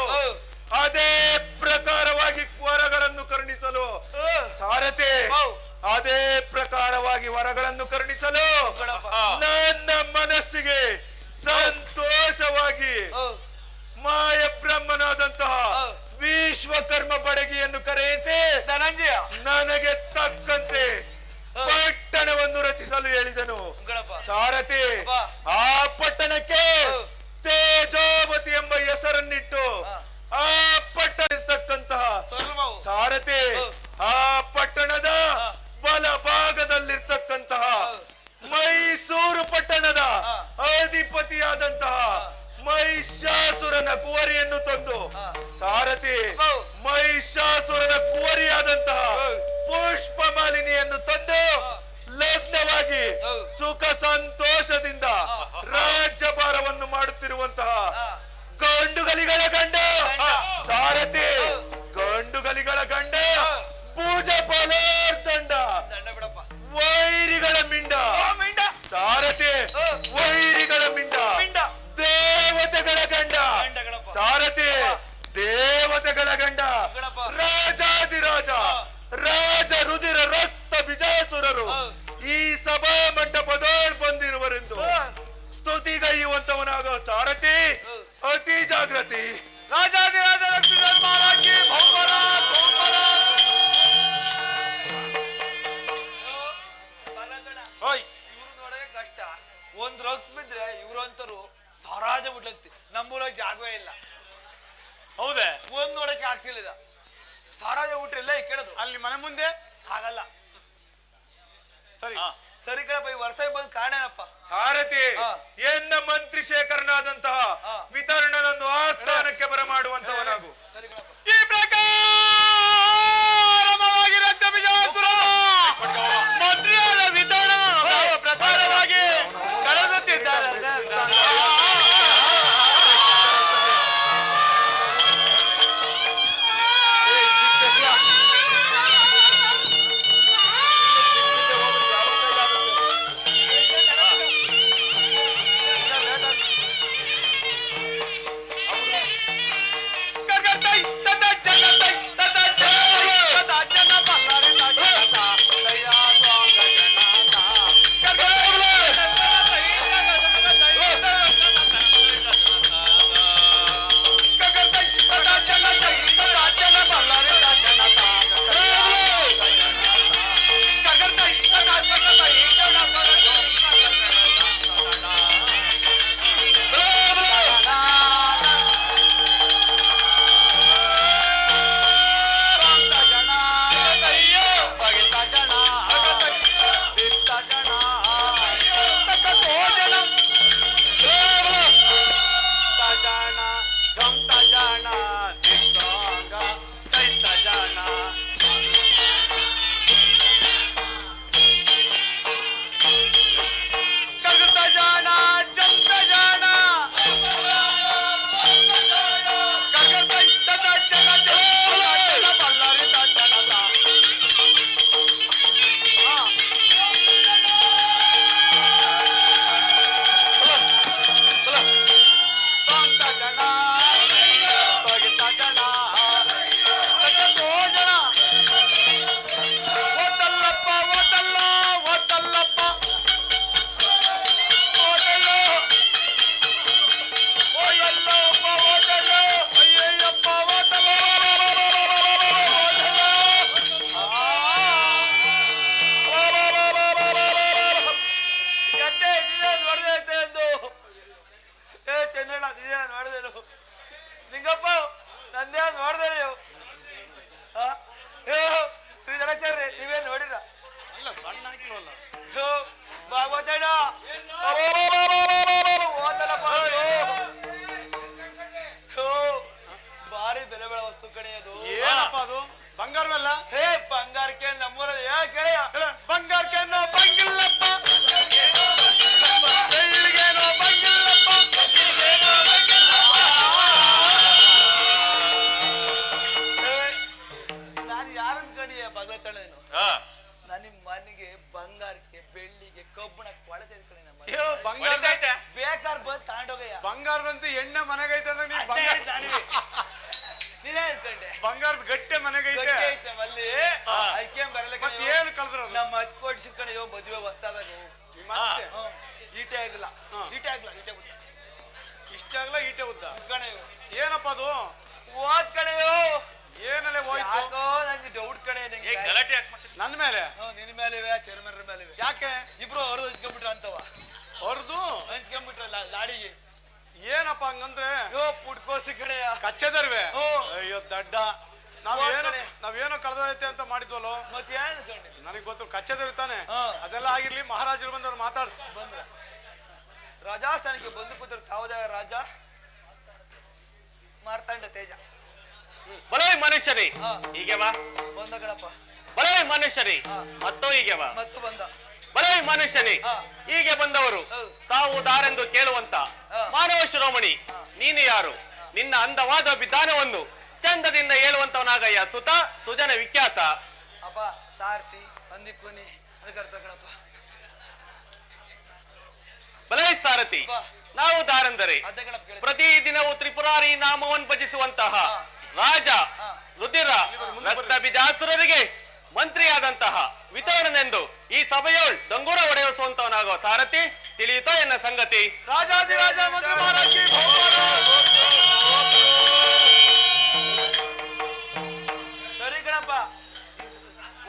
ಅದೇ ಪ್ರಕಾರವಾಗಿ ವರಗಳನ್ನು ಕರುಣಿಸಲು ಸಾರಥಿ, ಅದೇ ಪ್ರಕಾರವಾಗಿ ವರಗಳನ್ನು ಕರುಣಿಸಲು ನನ್ನ ಮನಸ್ಸಿಗೆ ಸಂತೋಷವಾಗಿ ಮಾಯ ಬ್ರಹ್ಮನಾದಂತಹ ವಿಶ್ವಕರ್ಮ ಬಡಗಿಯನ್ನು ಕರೆಯಿಸಿ ಧನಂಜಯ ನನಗೆ ತಕ್ಕಂತೆ ಪಟ್ಟಣವನ್ನು ರಚಿಸಲು ಹೇಳಿದನು ಸಾರಥಿ. ಆ ಪಟ್ಟಣಕ್ಕೆ ತೇಜಾವತಿ ಎಂಬ ಹೆಸರನ್ನಿಟ್ಟು ಆ ಪಟ್ಟಣ ಇರ್ತಕ್ಕಂತಹ ಸಾರಥಿ, ಆ ಪಟ್ಟಣದ ಬಲಭಾಗದಲ್ಲಿರ್ತಕ್ಕಂತಹ ಮೈಸೂರು ಪಟ್ಟಣದ ಅಧಿಪತಿಯಾದಂತಹ ಮಹಿಷಾಸುರನ ಕುವರಿಯನ್ನು ತಂದು ಸಾರಥಿ, ಮಹಿಷಾಸುರನ ಕುವರಿಯಾದಂತಹ ಪುಷ್ಪ ಮಾಲಿನಿಯನ್ನು ತಂದು ಲಗ್ನವಾಗಿ ಸುಖ ಸಂತೋಷದಿಂದ ರಾಜ್ಯಭಾರವನ್ನು ಮಾಡುತ್ತಿರುವಂತಹ ಗಂಡುಗಲಿಗಳ ಗಂಡ ಸಾರಥಿ, ಗಂಡುಗಲಿಗಳ ಗಂಡ ಭುಜಬಲಾರ್ದಂಡ ವೈರಿಗಳ ಮಿಂಡ ಸಾರಥಿ, ವೈರಿಗಳ ಮಿಂಡ ದೇವತೆಗಳ ಗಂಡ ಸಾರಥಿ, ದೇವತೆಗಳ ಗಂಡ ರಾಜಾದಿರಾಜ ರಾಜ ರುದಿರ ರಕ್ತ ಬಿಜಾಸುರರು ಈ ಸಭಾ ಮಂಟಪದೊಳಗೆ ಬಂದಿರುವರೆಂದು ಸ್ತುತಿಗೈಯುವಂತವನಾಗ ಸಾರಥಿ ಅತಿ ಜಾಗೃತಿ. ರಾಜಾದಿರಾಜ ಮಹಾರಾಜಿ ಇವ್ರು ನೋಡೋಕೆ ಕಷ್ಟ. ಒಂದ್ ರಕ್ತ ಬಿದ್ರೆ ಇವ್ರು ಅಂತರು ಸಾರಾಜ ಬಿಡ್ಲಂತಿ. ನಮ್ಮೂರಾಗ ಜಾಗವೇ ಇಲ್ಲ. ಹೌದೇ? ಒಂದ್ ನೋಡಕ್ಕೆ ಆಗ್ತಿಲ್ಲ. ಸಾರಾಜ ಊಟ್ರಿಲ್ಲ ಈ ಕೇಳೋದು ಅಲ್ಲಿ ಮನೆ ಮುಂದೆ ಹಾಗಲ್ಲ. ಸರಿ ಸರಿ ಕಣಪ್ಪ, ಈ ವರ್ಷ ಬಂದ್ ಕಾರಣ ಏನಪ್ಪ? ಸಾರಥಿ ಎನ್ನ ಮಂತ್ರಿ ಶೇಖರನಾದಂತಹ ವಿತರಣನನ್ನು ಆಸ್ಥಾನಕ್ಕೆ ಬರಮಾಡುವಂತವನಾಗು. ಈ ಪ್ರಕಾರವಾಗಿ ರಕ್ತ ಬಿಜಾಸುರ ಮಂತ್ರಿಯಾದ ವಿತರಣನ ಪ್ರಕಾರವಾಗಿ ಕರೆದುತ್ತಿದ್ದಾರೆ. ನೀವೇ ನೋಡಿರ ಅಲ್ಲ ಬಣ್ಣ ಹಾಕಿಲ್ವಲ್ಲ ಭಾಗವತಣ್ಣ ಭಾರಿ ಬೆಲೆ ಬೆಳೆ ವಸ್ತು ಕಣೆ ಅದು. ಏನಪ್ಪ ಅದು ಬಂಗಾರವಲ್ಲ? ಹೇ ಬಂಗಾರಕ್ಕೆ ನಮ್ಮೂರ ಕೇಳ ಬಂಗಾರಕ್ಕೇನೋ ಬಂಗಿಲ್ಲಪ್ಪ, ಬೆಳ್ಳಿಗೇನೋ ಬಂಗಿಲ್ಲಪ್ಪ. ನಾನು ಯಾರನ್ ಕಣಿಯ ಭಾಗವತಣ್ಣ ನೀನು? ನಾನು ನಿಮ್ಮ ಮನೆಗೆ ಬಂಗಾರಕ್ಕೆ ಬೆಳ್ಳಿಗೆ ಕಬ್ಬಣ ಕೊಳತೆ ಕಣೆ ನಮ್ಮ ಅಯ್ಯೋ ಬಂಗಾರ ಬೇಕಾರ್ ಬಂದ್ ತಗೊಂಡೋಗಯ್ಯ. ಬಂಗಾರದಂತ ಎಣ್ಣೆ ಮನೆಗೈತೆ ಅಂದ್ರೆ ನೀನ್ ಬಂಗಾರ ನೀನೇ ಅನ್ಕೊಂಡೆ ಬಂಗಾರದ ಗಟ್ಟೆ ಮನೆಗೈತೆ. ಗಟ್ಟಿ ಐತೆ ಮಲ್ಲಿ ಅದಕ್ಕೆ ಬರಲ್ಲ ಮತ್ತೆ ಏನು ಕಳ್ದ್ರ ನಮ್ಮ ಹತ್ ಕೊಡ್ಸಿದ್ ಕಣೆಯೋ ಮದುವೆ ಹೊಸ್ತಾದಾಗ ಈಟೆ ಆಗಿಲ್ಲ ಈಟೆ ಆಗ್ಲ ಈಟೆ ಉದ್ದ ಇಷ್ಟ ಆಗಲ್ಲ ಈಟೆ ಉದ್ದ ಕಣೆಯೋ ಏನಪ್ಪ ಅದು? ಓದ್ ಕಣೆಯೋ ಏನಲ್ಲೇ ಹೋಯ್ತು? ಯಾಕೋ ನಂಗೆ ಡೌಟ್ ಕಣೆ ನಂಗೆ ನನ್ನ ಮೇಲೆ ನಿನ್ ಮೇಲೆ ಚೇರ್ಮನ್ ಮೇಲೆ ಯಾಕೆ ಇಬ್ರು ಅವ್ರು ಹಂಚ್ಕೊಂಡ್ಬಿಟ್ರ ಅಂತವ ಅವ್ರದ್ದು ಹಂಚ್ಕೊಂಡ್ಬಿಟ್ರಲ್ಲ ಲಾಡಿಗೆ ಏನಪ್ಪ ಹಂಗಂದ್ರೆ ಯೋ ಪುಟ್ಕೋಸಿ ಕಡೆಯ ಕಚ್ಚದರ್ವೆ. ಹ್ಮ್. ಅಯ್ಯೋ ದಡ್ಡ ನಾವೇನೋ ಕಳೆದೋಯ್ತೆ ಅಂತ ಮಾಡಿದ್ವಲ್ಲೋ. ಮತ್ತೆ ಏನ್ ಕಂಡೆ ನನಗ್ ಗೊತ್ತು ಕಚ್ಚದರ್ವಿ ತಾನೆ. ಹಾ. ಅದೆಲ್ಲ ಆಗಿರ್ಲಿ, ಮಹಾರಾಜರು ಬಂದವ್ರು ಮಾತಾಡ್ಸ್ ಬಂದ್ರ ರಾಜಸ್ಥಾನಕ್ಕೆ ಬಂದು ಕೂತರು ತಾವದ ರಾಜ ಮಾರ್ತಾಂಡ ತೇಜ ಬರೇ ಮನುಷ್ಯರೇ ಹಾ. ಹೀಗೆ ಬಾ, ಬಂದ ಕಣಪ್ಪ ಬರೇ ಮನುಷ್ಯರೇ ಹಾ. ಮತ್ತೋ ಹೀಗೆ ಬಾ, ಮತ್ತು ಬಂದ ಬರೇ ಮನುಷ್ಯನೇ ಹಾ. ಹೀಗೆ ಬಂದವರು ಹೌದು. ತಾವು ದಾರೆಂದು ಕೇಳುವಂತ ಹಾ. ಮಾನವ ಶಿರೋಮಣಿ ನೀನು ಯಾರು? ನಿನ್ನ ಅಂದವಾದ ವಿಧಾನವನ್ನು ಚಂದದಿಂದ ಹೇಳುವಂತವನಾಗಯ್ಯ ಸುತ ಸುಜನ ವಿಖ್ಯಾತ. ಅಪ್ಪ ಸಾರ್ತಿ ಅಂದಿಕ್ಕೂನಿ ಅದಕ್ಕರ್ಥ ಕಣಪ್ಪ ಬಲೈ ಸಾರಥಿ, ಬಾ. ನಾವು ದಾರೆಂದರೆ ಅದೇ ಕಣಪ್ಪ ಕೇಳಿ ಪ್ರತಿದಿನವೂ ತ್ರಿಪುರಾರಿ ನಾಮವನ್ನು ಭಜಿಸುವಂತಹ ರಾಜ ಹಾ. ರುದಿರ ರಕ್ತ ಬೀಜಾಸುರರಿಗೆ ಮಂತ್ರಿಯಾದಂತಹ ವಿತರಣನೆಂದು ಈ ಸಭೆಯೋಳ್ ಡಂಗೂರ ಒಡೆಯಿಸುವಂತವನಾಗುವ ಸಾರಥಿ ತಿಳಿಯಿತೋ ಎನ್ನ ಸಂಗತಿ. ರಾಜಾದಿರಾಜ ಮಂತ್ರಿ ಮಹಾರಾಜಿ ಸರಿ ಕಣಪ್ಪ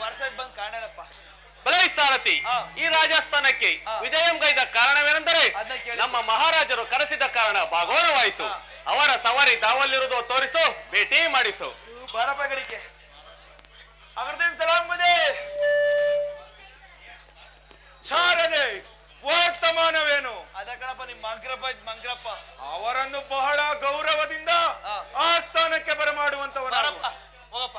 ವರ್ಷಕ್ಕೆ ಬಂದ್ ಕಾಣೇನಪ್ಪ ಬಲೈ ಸಾರಥಿ, ಹಾ. ಈ ರಾಜಸ್ಥಾನಕ್ಕೆ ಹಾ. ವಿಜಯಂ ಗೈದ ಕಾರಣವೇನೆಂದರೆ ಅದನ್ನ ಕೇಳಿ. ನಮ್ಮ ಮಹಾರಾಜರು ಕರೆಸಿದ ಕಾರಣ ಭಾಗವನವಾಯಿತು. ಹಾ. ಅವರ ಸವಾರಿ ದಾವಲ್ಲಿರುವುದು ತೋರಿಸು, ಭೇಟಿ ಮಾಡಿಸು. ಬಾರಪ್ಪ ಗಡಿಕೆ ಅಗರ್ದೇನ್ ಸಲಾಂ ಬದೆ ಚಾರನೆ ವರ್ತಮಾನವೇನು? ಅದ ಕಣಪ್ಪ ನಿಮ್ ಮಂಗ್ರಪ್ಪ ಅವರನ್ನು ಬಹಳ ಗೌರವದಿಂದ ಹಾ. ಆಸ್ಥಾನಕ್ಕೆ ಬರಮಾಡುವಂತವನಾರು. ಬಾರಪ್ಪ ಹೋಗಪ್ಪ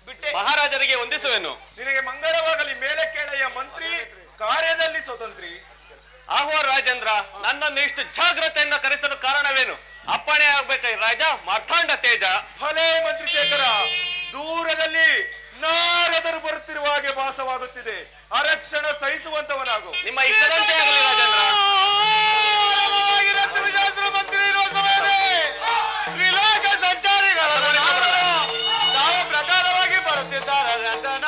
ಬಿಟ್ಟೆ ಮಹಾರಾಜರಿಗೆ ವಂದಿಸುವೆನು. ನಿನಗೆ ಮಂಗಳವಾಗಲಿ. ಮೇಲೆ ಕೇಳಯ್ಯ ಮಂತ್ರಿ, ಕಾರ್ಯದಲ್ಲಿ ಸ್ವತಂತ್ರಿ. ಆಹೋ ರಾಜೇಂದ್ರ, ನನ್ನನ್ನು ಇಷ್ಟು ಜಾಗ್ರತೆಯಿಂದ ಕರೆಸಲು ಕಾರಣವೇನು? ಅಪ್ಪಣೆ ಆಗ್ಬೇಕೈ ರಾಜ ಮಾರ್ತಾಂಡ ತೇಜ. ಫಲೇ ಮಂತ್ರಿ ಶೇಖರ, ದೂರದಲ್ಲಿ ನಾರದರು ಬರುತ್ತಿರುವ ಹಾಗೆ ಭಾಸವಾಗುತ್ತಿದೆ. ಅರಕ್ಷಣ ಸಹಿಸುವಂತವನಾಗು. ನಿಮ್ಮ ಇಷ್ಟದಂತೆ ಆಗಲಿ ರಾಜೇಂದ್ರ. ಮಂತ್ರಿ ಇರುವ ಸಮಯದಲ್ಲಿ ತ್ರಿಲೋಕ ಸಂಚಾರಿಗಳ ತಾವು ಪ್ರಕಾರವಾಗಿ ಬರುತ್ತಿದ್ದಾರೆ ರತನ.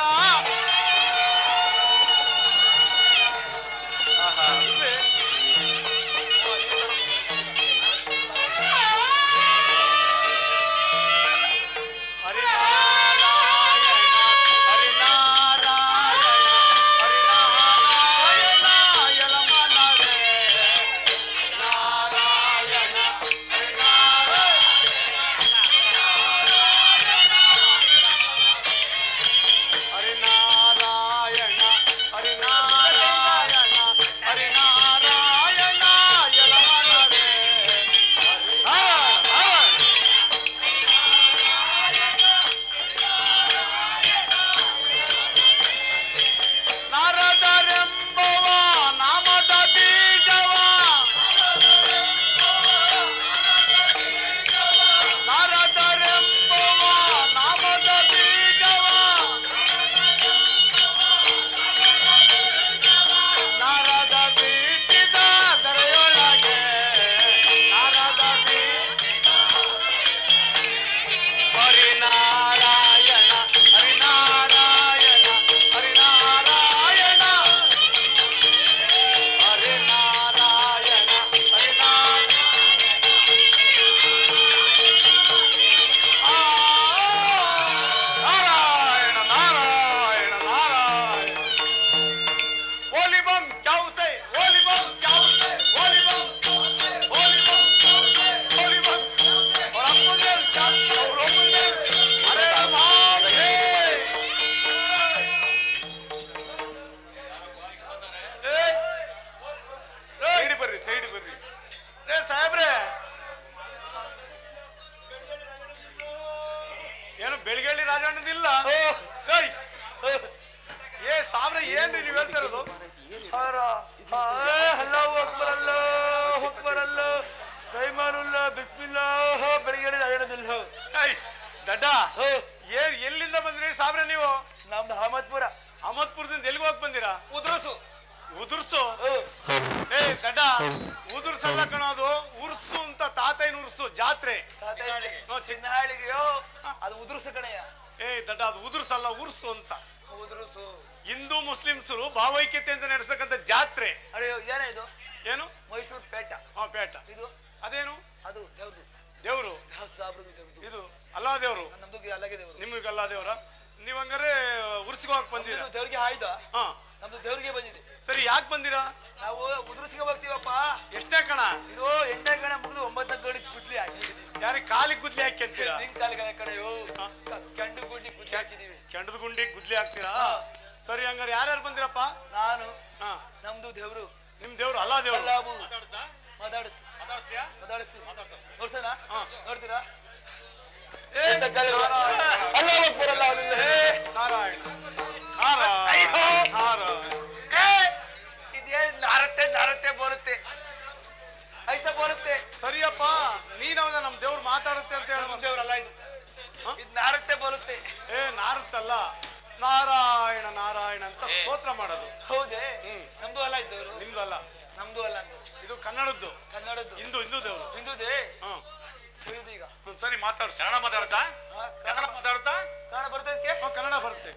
ಏನ್ರಿ ನೀವ್ ಹೇಳ್ತಾ ಇರೋದು? ಅಲ್ಲಾಹು ಅಕ್ಬರ್ ಅಲ್ಲಾಹು ಅಕ್ಬರ್ ಅಲ್ಲಾಹ್ ಕೈಮಾನುಲ್ಲ ಬಿಸ್ಮಿಲ್ಲಾಹ್ ಬೆಳಿಗ್ಗೆ ಹೇಳೋದಿಲ್ಲ. ದಡ್ಡ ಎಲ್ಲಿಂದ ಬಂದ್ರಿ ಸಾಬ್ರೆ ನೀವು? ನಮ್ದು ಅಹಮದ್ಪುರ. ಅಹಮದ್ಪುರದಿಂದ ಎಲ್ಲಿಗೆ ಹೋಗಿ ಬಂದಿರಾ? ಉದುರ್ಸು. ಉದುರ್ಸು? ದಡ್ಡ ಉದುರ್ಸಲ್ಲ ಕಣೋದು, ಉರ್ಸು ಅಂತ ತಾತಯ್ಯನ ಉರ್ಸು ಜಾತ್ರೆ. ಚಿನ್ನಹಾಳಿಗೆಯೋ ಅದು ಉದುರ್ಸು ಕಣಯ್ಯ. ದಡ್ಡ ಅದು ಉದುರ್ಸಲ್ಲ, ಉರ್ಸು ಅಂತ. ಉದುರ್ಸು ಹಿಂದೂ ಮುಸ್ಲಿಮ್ಸರು ಭಾವೈಕ್ಯತೆ ಅಂತ ನಡೆಸತಕ್ಕಂಥ ಜಾತ್ರೆ. ಏನೇ ಇದು? ಏನು? ಮೈಸೂರು ಪೇಟ. ಪೇಟ. ಇದು ಅದೇನು? ಅದು ದೇವ್ರದು. ದೇವ್ರು? ಇದು ಅಲ್ಲಾ ದೇವ್ರು? ನಮ್ದು ಅಲ್ಲಗೆ ದೇವ್ರು. ನಿಮ್ಗೆ ಅಲ್ಲಾ ದೇವ್ರ? ನೀವ್ ಹಂಗಾರೆ ಉರ್ಸಿಗೆ ಹೋಗಕ್ ಬಂದಿರ? ದೇವ್ರಿಗೆ ಆಯ್ದ. ಹಾ, ನಮ್ದು ದೇವ್ರಿಗೆ ಬಂದಿದೆ. ಸರಿ, ಯಾಕೆ ಬಂದಿರಾ? ನಾವು ಉದುರ್ಸಿಗೆ ಹೋಗ್ತೀವಪ್ಪ. ಎಷ್ಟೇ ಕಣ? ಇದು 8ನೇ ಕಣ ಮುಗಿದು 9ನೇ ಕಡೆಗೆ ಗುದ್ಲಿ ಹಾಕಿದೀವಿ. ಯಾರಿಗೆ ಕಾಲಿಗೆ ಗುದ್ಲಿ ಹಾಕಿ ಅಂತೀರಾ? ನಿನ್ ಕಾಲಿಗೆ ಕಡೆಯೋ ಕೆಂಡು ಗುಂಡಿ ಗುದ್ಲಿ ಹಾಕಿದೀವಿ. ಕೆಂಡದ ಗುಂಡಿಗೆ ಗುದ್ಲಿ ಹಾಕ್ತೀರಾ? ಸರಿ, ಹಂಗಾರೆ ಯಾರ್ಯಾರು ಬಂದಿರಪ್ಪ? ನಾನು. ಹಾ, ನಮ್ದು ದೇವ್ರು. ನಿಮ್ ದೇವ್ರು ಅಲ್ಲಾ ದೇವ್ರು? ನೋಡ್ಸೋಣ? ನೋಡ್ತೀರಾ? ನಾರಾಯಣ ಇದೇನ್ ನಾರತ್ತೆ ನಾರತ್ತೆ ಬರುತ್ತೆ ಐತ ಬರುತ್ತೆ. ಸರಿಯಪ್ಪ, ನೀನವಾಗ ನಮ್ ದೇವ್ರು ಮಾತಾಡುತ್ತೆ ಅಂತ ಹೇಳ. ನಮ್ ದೇವ್ರಲ್ಲ ಇದು, ಇದು ನಾರತ್ತೆ ಬರುತ್ತೆ. ನಾರುತ್ತಲ್ಲ, ನಾರಾಯಣ ನಾರಾಯಣ ಅಂತ ಸ್ತೋತ್ರ ಮಾಡೋದು. ಹೌದೇ? ನಮ್ದು ಅಲ್ಲ ಇದ್ದವರು. ನಿಮ್ದು ಅಲ್ಲ? ನಮ್ದು ಅಲ್ಲ ಅಂತ. ಇದು ಕನ್ನಡದ್ದು. ಕನ್ನಡದ್ದು. ಹಿಂದೂ ದೇವ್ರು. ಹಿಂದೂದೇ. ಈಗ ಸರಿ, ಮಾತಾಡು. ಕನ್ನಡ ಮಾತಾಡ್ತಾ? ಕನ್ನಡ ಮಾತಾಡ್ತಾ? ಕನ್ನಡ ಬರ್ತದಕ್ಕೆ? ಕನ್ನಡ ಬರುತ್ತೆ.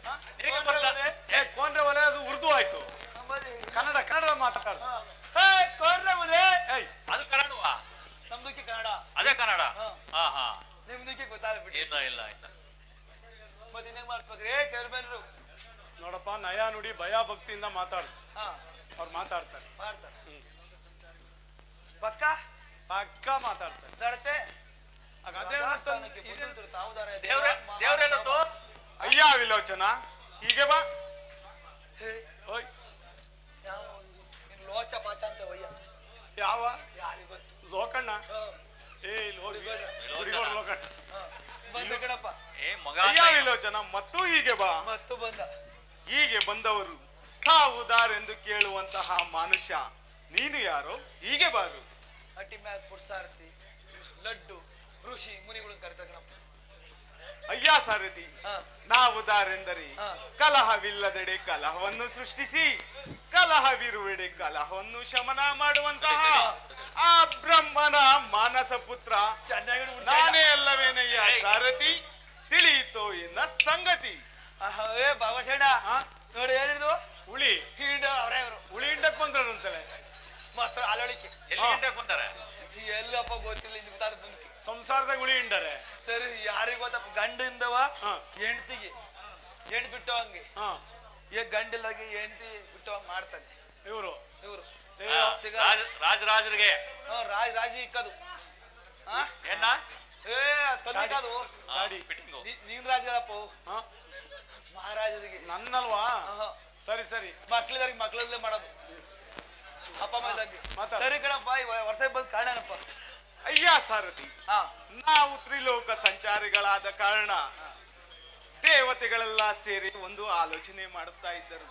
ಕೋನ್ರೆ ಒಲೆ ಅದು ಉರ್ದು ಆಯ್ತು. ಕನ್ನಡ ಕನ್ನಡ ಮಾತಾಡ್ಸ. ಅದು ಕನ್ನಡವಾ? ನಮ್ದಕ್ಕೆ ಕನ್ನಡ. ಅದೇ ಕನ್ನಡ. ನಿಮ್ದಕ್ಕೆ ಗೊತ್ತಾಗ್ಬಿಟ್ಟು. ಇಲ್ಲ ಇಲ್ಲ ಆಯ್ತಾ. ಮತ್ತೆ ಇನ್ನೇನ್ ಮಾಡ್ಬೇಕ್ರಿ ಕೇಳ್ಬೇನ್ರು? ನೋಡಪ್ಪ, ನಯ ನುಡಿ ಭಯ ಭಕ್ತಿಯಿಂದ ಮಾತಾಡ್ಸು. ಅವ್ರು ಮಾತಾಡ್ತಾರೆ. ಪಕ್ಕ ಪಕ್ಕ ಮಾತಾಡ್ತಾರೆ. ನಡತೆ ದೇವ್ರೇನತ್ತು? ಅಯ್ಯ ವಿಲೋಚನ, ಹೀಗೆ ಬಾ. ಲೋಚ ಪಾಚ ಅಂತ ಒಯ್ಯ. ಯಾವ? ಯಾರಿಗೆ ಗೊತ್ತು? ಲೋಕಣ್ಣ. ಲೋಕಣ್ಣ ಬಂದ ಕಣಪ್ಪ. ಅಯ್ಯ ವಿಲೋಚನ, ಮತ್ತು ಹೀಗೆ ಬಾ. ಮತ್ತು ಬಂದ. ಹೀಗೆ ಬಂದವರು ತಾವುದಾರೆಂದು ಕೇಳುವಂತಹ ಮನುಷ್ಯ ನೀನು ಯಾರೋ? ಹೀಗೆ ಬಾರು. ಅಟ್ಟಿ ಮ್ಯಾಗ ಪುಡ್ಸಾರತಿ ಲಡ್ಡು ಋಷಿ ಮುನಿಗಳು ಕರಿತಾರೆ ಕಣಪ್ಪ. ಅಯ್ಯ ಸಾರಥಿ, ನಾವುದಾರೆಂದರೆ ಕಲಹವಿಲ್ಲದೆಡೆ ಕಲಹವನ್ನು ಸೃಷ್ಟಿಸಿ ಕಲಹವಿರುವೆಡೆ ಕಲಹವನ್ನು ಶಮನ ಮಾಡುವಂತಹ ಆ ಬ್ರಹ್ಮನ ಮಾನಸ ಪುತ್ರ ನಾನೇ ಅಲ್ಲವೇನಯ್ಯ ಸಾರಥಿ? ತಿಳಿಯಿತೋ ಎನ್ನ ಸಂಗತಿ. ಬಾಬಾಷಣ ನೋಡಿ, ಏನಿದು ಹುಳಿ ಹಿಂಡ ಅವರೇ ಅವರು ಹುಳಿ ಹಿಂಡಕ್ ಬಂದ್ರು ಅಂತಲೇ ಮಾಸ್ತರ ಅಲಳಿಕೆ. ಎಲ್ಲಿ ಹಿಂಡಕ್ ಬಂದಾರೆ? ಎಲ್ಲಪ್ಪ ಗೊತ್ತಿಲ್ಲ, ಇದು ಗೊತ್ತಾದ ಬಂದ್ಕೆ ಸಂಸಾರದಾಗ ಹುಳಿ ಹಿಂಡರೆ. ಸರಿ, ಯಾರಿಗ ಗೊತ್ತಪ್ಪ? ಗಂಡಿಂದವ ಹೆಂಡತಿಗೆ ಹೆಂಡ್ ಬಿಟ್ಟು ಹಂಗೆ ಗಂಡಿಲ್ಲಾಗೆ ಹೆಂಡತಿ ಬಿಟ್ಟು ಹಂಗ ಮಾಡ್ತಾನೆ ಇವರು. ರಾಜರಿಗೆ ರಾಜಿ ಇಕ್ಕದು ಏನ ತಂದಿಕ್ಕದು. ನೀನ್ ರಾಜರಪ್ಪ, ಮಹಾರಾಜರಿಗೆ ನನ್ನಲ್ವಾ? ಸರಿ ಸರಿ, ಮಕ್ಳಿದಾರಿಗೆ ಮಕ್ಳಲ್ಲೇ ಮಾಡೋದು. ಅಪ್ಪ ಅಮ್ಮ ಸರಿ ಕಣಪ್ಪ, ವರ್ಷ ಬಂದ್ ಕಾಣನಪ್ಪ. ಅಯ್ಯ ಸಾರಥಿ, ನಾವು ತ್ರಿಲೋಕ ಸಂಚಾರಿಗಳಾದ ಕಾರಣ ದೇವತೆಗಳೆಲ್ಲ ಸೇರಿ ಒಂದು ಆಲೋಚನೆ ಮಾಡುತ್ತಾ ಇದ್ದರು.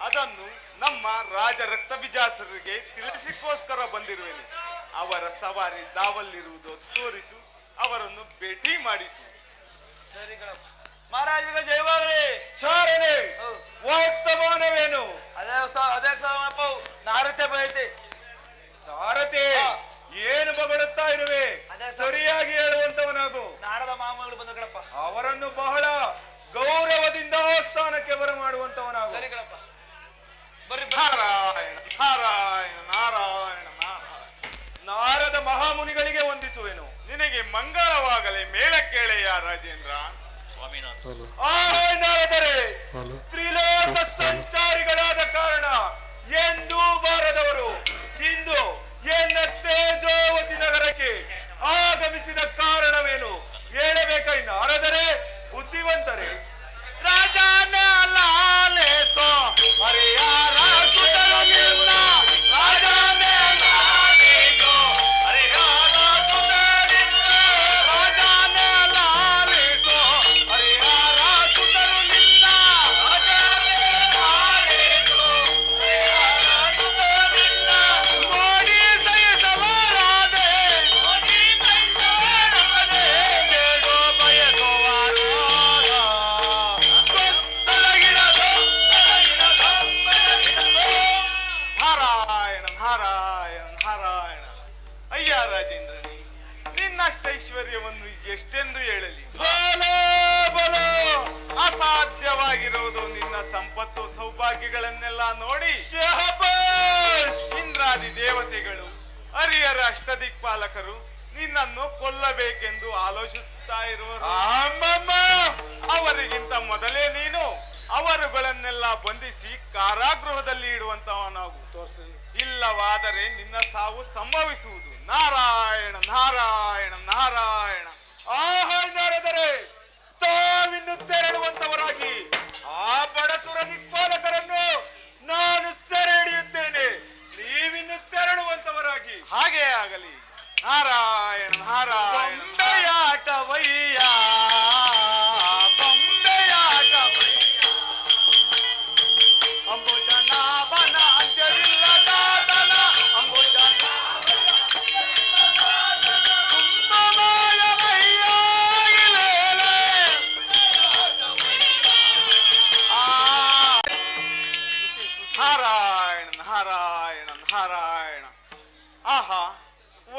ಅದನ್ನು ನಮ್ಮ ರಾಜ ರಕ್ತ ಬಿಜಾಸರಿಗೆ ತಿಳಿಸಿಕೋಸ್ಕರ ಬಂದಿರುವೆನು. ಅವರ ಸವಾರಿ ದಾವಲ್ಲಿರುವುದು ತೋರಿಸು, ಅವರನ್ನು ಭೇಟಿ ಮಾಡಿಸು. ಸರಿ ಕಣಪ್ಪ. ಮಹಾರಾಜರಿಗೆ ಜಯವಾಗಲಿ. ಚಾರಣೆ ವರ್ತಮಾನವೇನು? ಅದೇ ಅದೇ ನಾರತೆ ಬೈತೆ. ಸಾರಥಿ, ಏನು ಬಗಳುತ್ತಾ ಇರುವೆ? ಸರಿಯಾಗಿ ಹೇಳುವಂತವನಾಗು. ನಾರದ ಮಾಮಗಳು ಬಂದ ಕಣಪ್ಪ. ಅವರನ್ನು ಬಹಳ ಗೌರವದಿಂದ ಸ್ಥಾನಕ್ಕೆ ಬರಮಾಡುವಂತವನಾಗು. ಸರಿ ಕಣಪ್ಪ, ಬರ್ರಿ. ನಾರಾಯಣ ನಾರಾಯಣ ನಾರಾಯಣ ನಾರಾಯಣ. ನಾರದ ಮಹಾಮುನಿಗಳಿಗೆ ವಂದಿಸುವೆನು. ನಿನಗೆ ಮಂಗಳವಾಗಲೇ ಮೇಳ ಕೇಳೆಯ ರಾಜೇಂದ್ರ. ನಾರದರೆ ತ್ರಿಲೋಕ ಸಂಚಾರಿಗಳಾದ ಕಾರಣ ಎಂದೂ ಬಾರದವರು ಇಂದು ಎನ್ನ ತೇಜೋವತಿ ನಗರಕ್ಕೆ ಆಗಮಿಸಿದ ಕಾರಣವೇನು ಹೇಳಬೇಕೈ? ನಾರದರೆ ಬುದ್ಧಿವಂತರೇ, ರಾಜನ ಲಾಲೇಸೋ ಹರಿಯಾರ ಸುತರು ನಿನ್ನ, ರಾಜನ ಲಾಲೇಸೋ ಹರಿಯಾರ ಸುತರು ನಿನ್ನ, ರಾಜನ ಲಾಲೇಸೋ ಹರಿಯಾರ ಸುತರು ನಿನ್ನ, ರಾಜನ ವಿಷಯವನ್ನು ಎಷ್ಟೆಂದು ಹೇಳಲಿ? ಅಸಾಧ್ಯವಾಗಿರುವುದು ನಿನ್ನ ಸಂಪತ್ತು ಸೌಭಾಗ್ಯಗಳನ್ನೆಲ್ಲ ನೋಡಿ ಇಂದ್ರಾದಿ ದೇವತೆಗಳು ಹರಿಹರ ಅಷ್ಟದಿಕ್ಪಾಲಕರು ನಿನ್ನನ್ನು ಕೊಲ್ಲಬೇಕೆಂದು ಆಲೋಚಿಸುತ್ತಾ ಇರುವರು. ಅವರಿಗಿಂತ ಮೊದಲೇ ನೀನು ಅವರುಗಳನ್ನೆಲ್ಲ ಬಂಧಿಸಿ ಕಾರಾಗೃಹದಲ್ಲಿ ಇಡುವಂತವನಾಗು. ಇಲ್ಲವಾದರೆ ನಿನ್ನ ಸಾವು ಸಂಭವಿಸುವುದು. ನಾರಾಯಣ ನಾರಾಯಣ ನಾರಾಯಣ. ಆಹಾರದರೆ ತಾವಿನ್ನು ತೆರಳುವಂತವರಾಗಿ ಆ ಬಡಸುರ ದಿಕ್ಪಾಲಕರನ್ನು ನಾನು ಸೆರೆ ಹಿಡಿಯುತ್ತೇನೆ. ನೀವಿನ್ನು ತೆರಳುವಂತವರಾಗಿ. ಹಾಗೇ ಆಗಲಿ. ನಾರಾಯಣ ನಾರಾಯಣ. ಬೊಂಬೆಯಾಟವಯ್ಯ ಬೊಂಬೆಯಾಟವಯ್ಯ ಅಂಬುಜನಾಭನ ಅಂತ್ಯವಿಲ್ಲದಾತನ ಅಂಬುಜನಾಭನ ಕುಂಭಮಾಯವಯ್ಯ ಇಲೇಲೆ. ನಾರಾಯಣ ನಾರಾಯಣ ನಾರಾಯಣ. ಆಹಾ,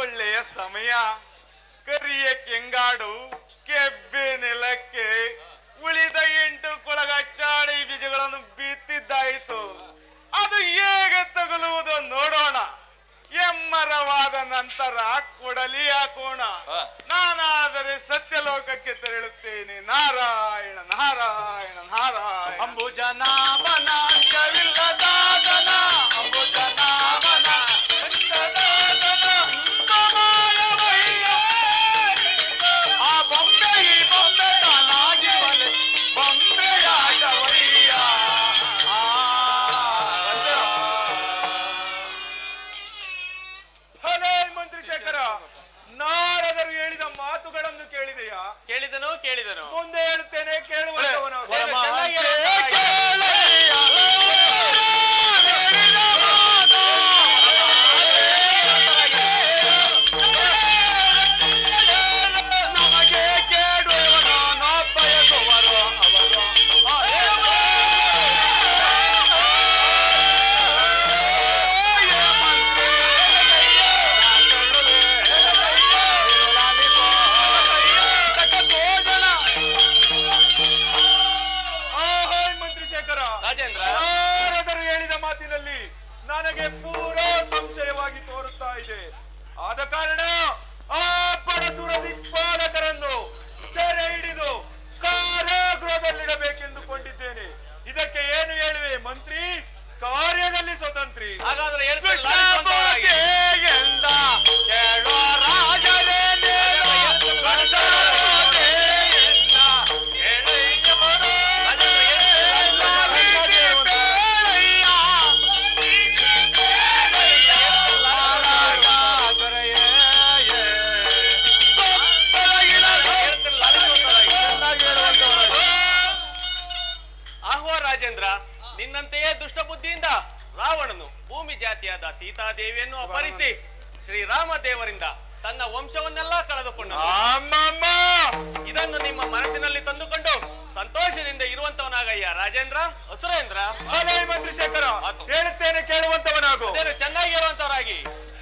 ಒಳ್ಳೆಯ ಸಮಯ. ಕರಿಯ ಕೆಂಗಾಡು ಕೆಬ್ಬೆ ನೆಲಕ್ಕೆ ಉಳಿದ 8 ಕೊಳಗಚ್ಚಾಡಿ ಬೀಜಗಳನ್ನು ಬಿತ್ತಿದ್ದಾಯಿತು. ಅದು ಹೇಗೆ ತಗುಲುವುದು ನೋಡೋಣ. ಎಮ್ಮರವಾದ ನಂತರ ಕೊಡಲಿ ಹಾಕೋಣ. ನಾನಾದರೆ ಸತ್ಯಲೋಕಕ್ಕೆ ತೆರಳುತ್ತೇನೆ. ನಾರಾಯಣ ನಾರಾಯಣ ನಾರಾಯಣ. ಅಂಬುಜನಾಭನ ಅಂತ್ಯವಿಲ್ಲದಾತನ ಅಂಬುಜನಾಭನ ಅಂತ್ಯವಿಲ್ಲದಾತನ ಕುಂಭಮಾಯವಯ್ಯ. ಆ ಬೊಂಬೆ ಈ ಬೊಂಬೆ ತಾನಾಗಿ ಒಲೆ ಬೊಂಬೆಯಾಟವಯ್ಯ. ಭಲೇ ಮಂತ್ರಿಶೇಖರ, ನಾರದರು ಹೇಳಿದ ಮಾತುಗಳನ್ನು ಕೇಳಿದೆಯಾ? ಕೇಳಿದನು ಮುಂದೆ ಹೇಳುತ್ತೇನೆ, ಕೇಳುವಂತವನಾಗು. ಚೆನ್ನಾಗಿ ನಮಗೆ ಕೇಳುವನು ಬಯಸುವರು ಅವರು. ಮಂತ್ರಿಶೇಖರ, ರಾಜೇಂದ್ರ ನಾರದರು ಹೇಳಿದ ಮಾತಿನಲ್ಲಿ ನನಗೆ ಪೂರಾ ಸಂಶಯವಾಗಿ ತೋರುತ್ತಾ ಇದೆ. ಆದ ಕಾರಣ ಆ ಪರಸುರ ದಿಕ್ಪಾಲಕರನ್ನು ಸೆರೆ ಹಿಡಿದು ಕಾರಾಗೃಹದಲ್ಲಿಡಬೇಕೆಂದುಕೊಂಡಿದ್ದೇನೆ. ಇದಕ್ಕೆ ಏನು ಹೇಳುವೆ ಮಂತ್ರಿ? ಕಾರ್ಯದಲ್ಲಿ ಸ್ವತಂತ್ರಿ. ಹಾಗಾದ್ರೆ ಹೇಳ್ತೀನಿ, ಕೃಷ್ಣ ಬಗ್ಗೆ ಎಂದ ಕೇಳೋ ರಾಜನೇ ನೇಮ. ಕೃಷ್ಣ ಬಗ್ಗೆ ಎಂದ ಕೇಳಯ್ಯ ಮನೋ. ಆಹ್ವಾ ರಾಜೇಂದ್ರ, ನಿನ್ನಂತೆಯೇ ದುಷ್ಟ ಬುದ್ಧಿಯಿಂದ ರಾವಣನು ಭೂಮಿ ಜಾತಿಯಾದ ಸೀತಾದೇವಿಯನ್ನು ಅಪಹರಿಸಿ ಶ್ರೀರಾಮದೇವರಿಂದ ತನ್ನ ವಂಶವನ್ನೆಲ್ಲ ಕಳೆದುಕೊಂಡನು. ಇದನ್ನು ನಿಮ್ಮ ಮನಸ್ಸಿನಲ್ಲಿ ತಂದುಕೊಂಡು ಸಂತೋಷದಿಂದ ಇರುವಂತವನಾಗಯ್ಯ ರಾಜೇಂದ್ರ. ಅಸುರೇಂದ್ರ, ಮಂತ್ರಿಶೇಖರ, ಹೇಳುತ್ತೇನೆ, ಕೇಳುವಂತವನಾಗು. ಚೆನ್ನಾಗಿ ಇರುವಂತವರಾಗಿ.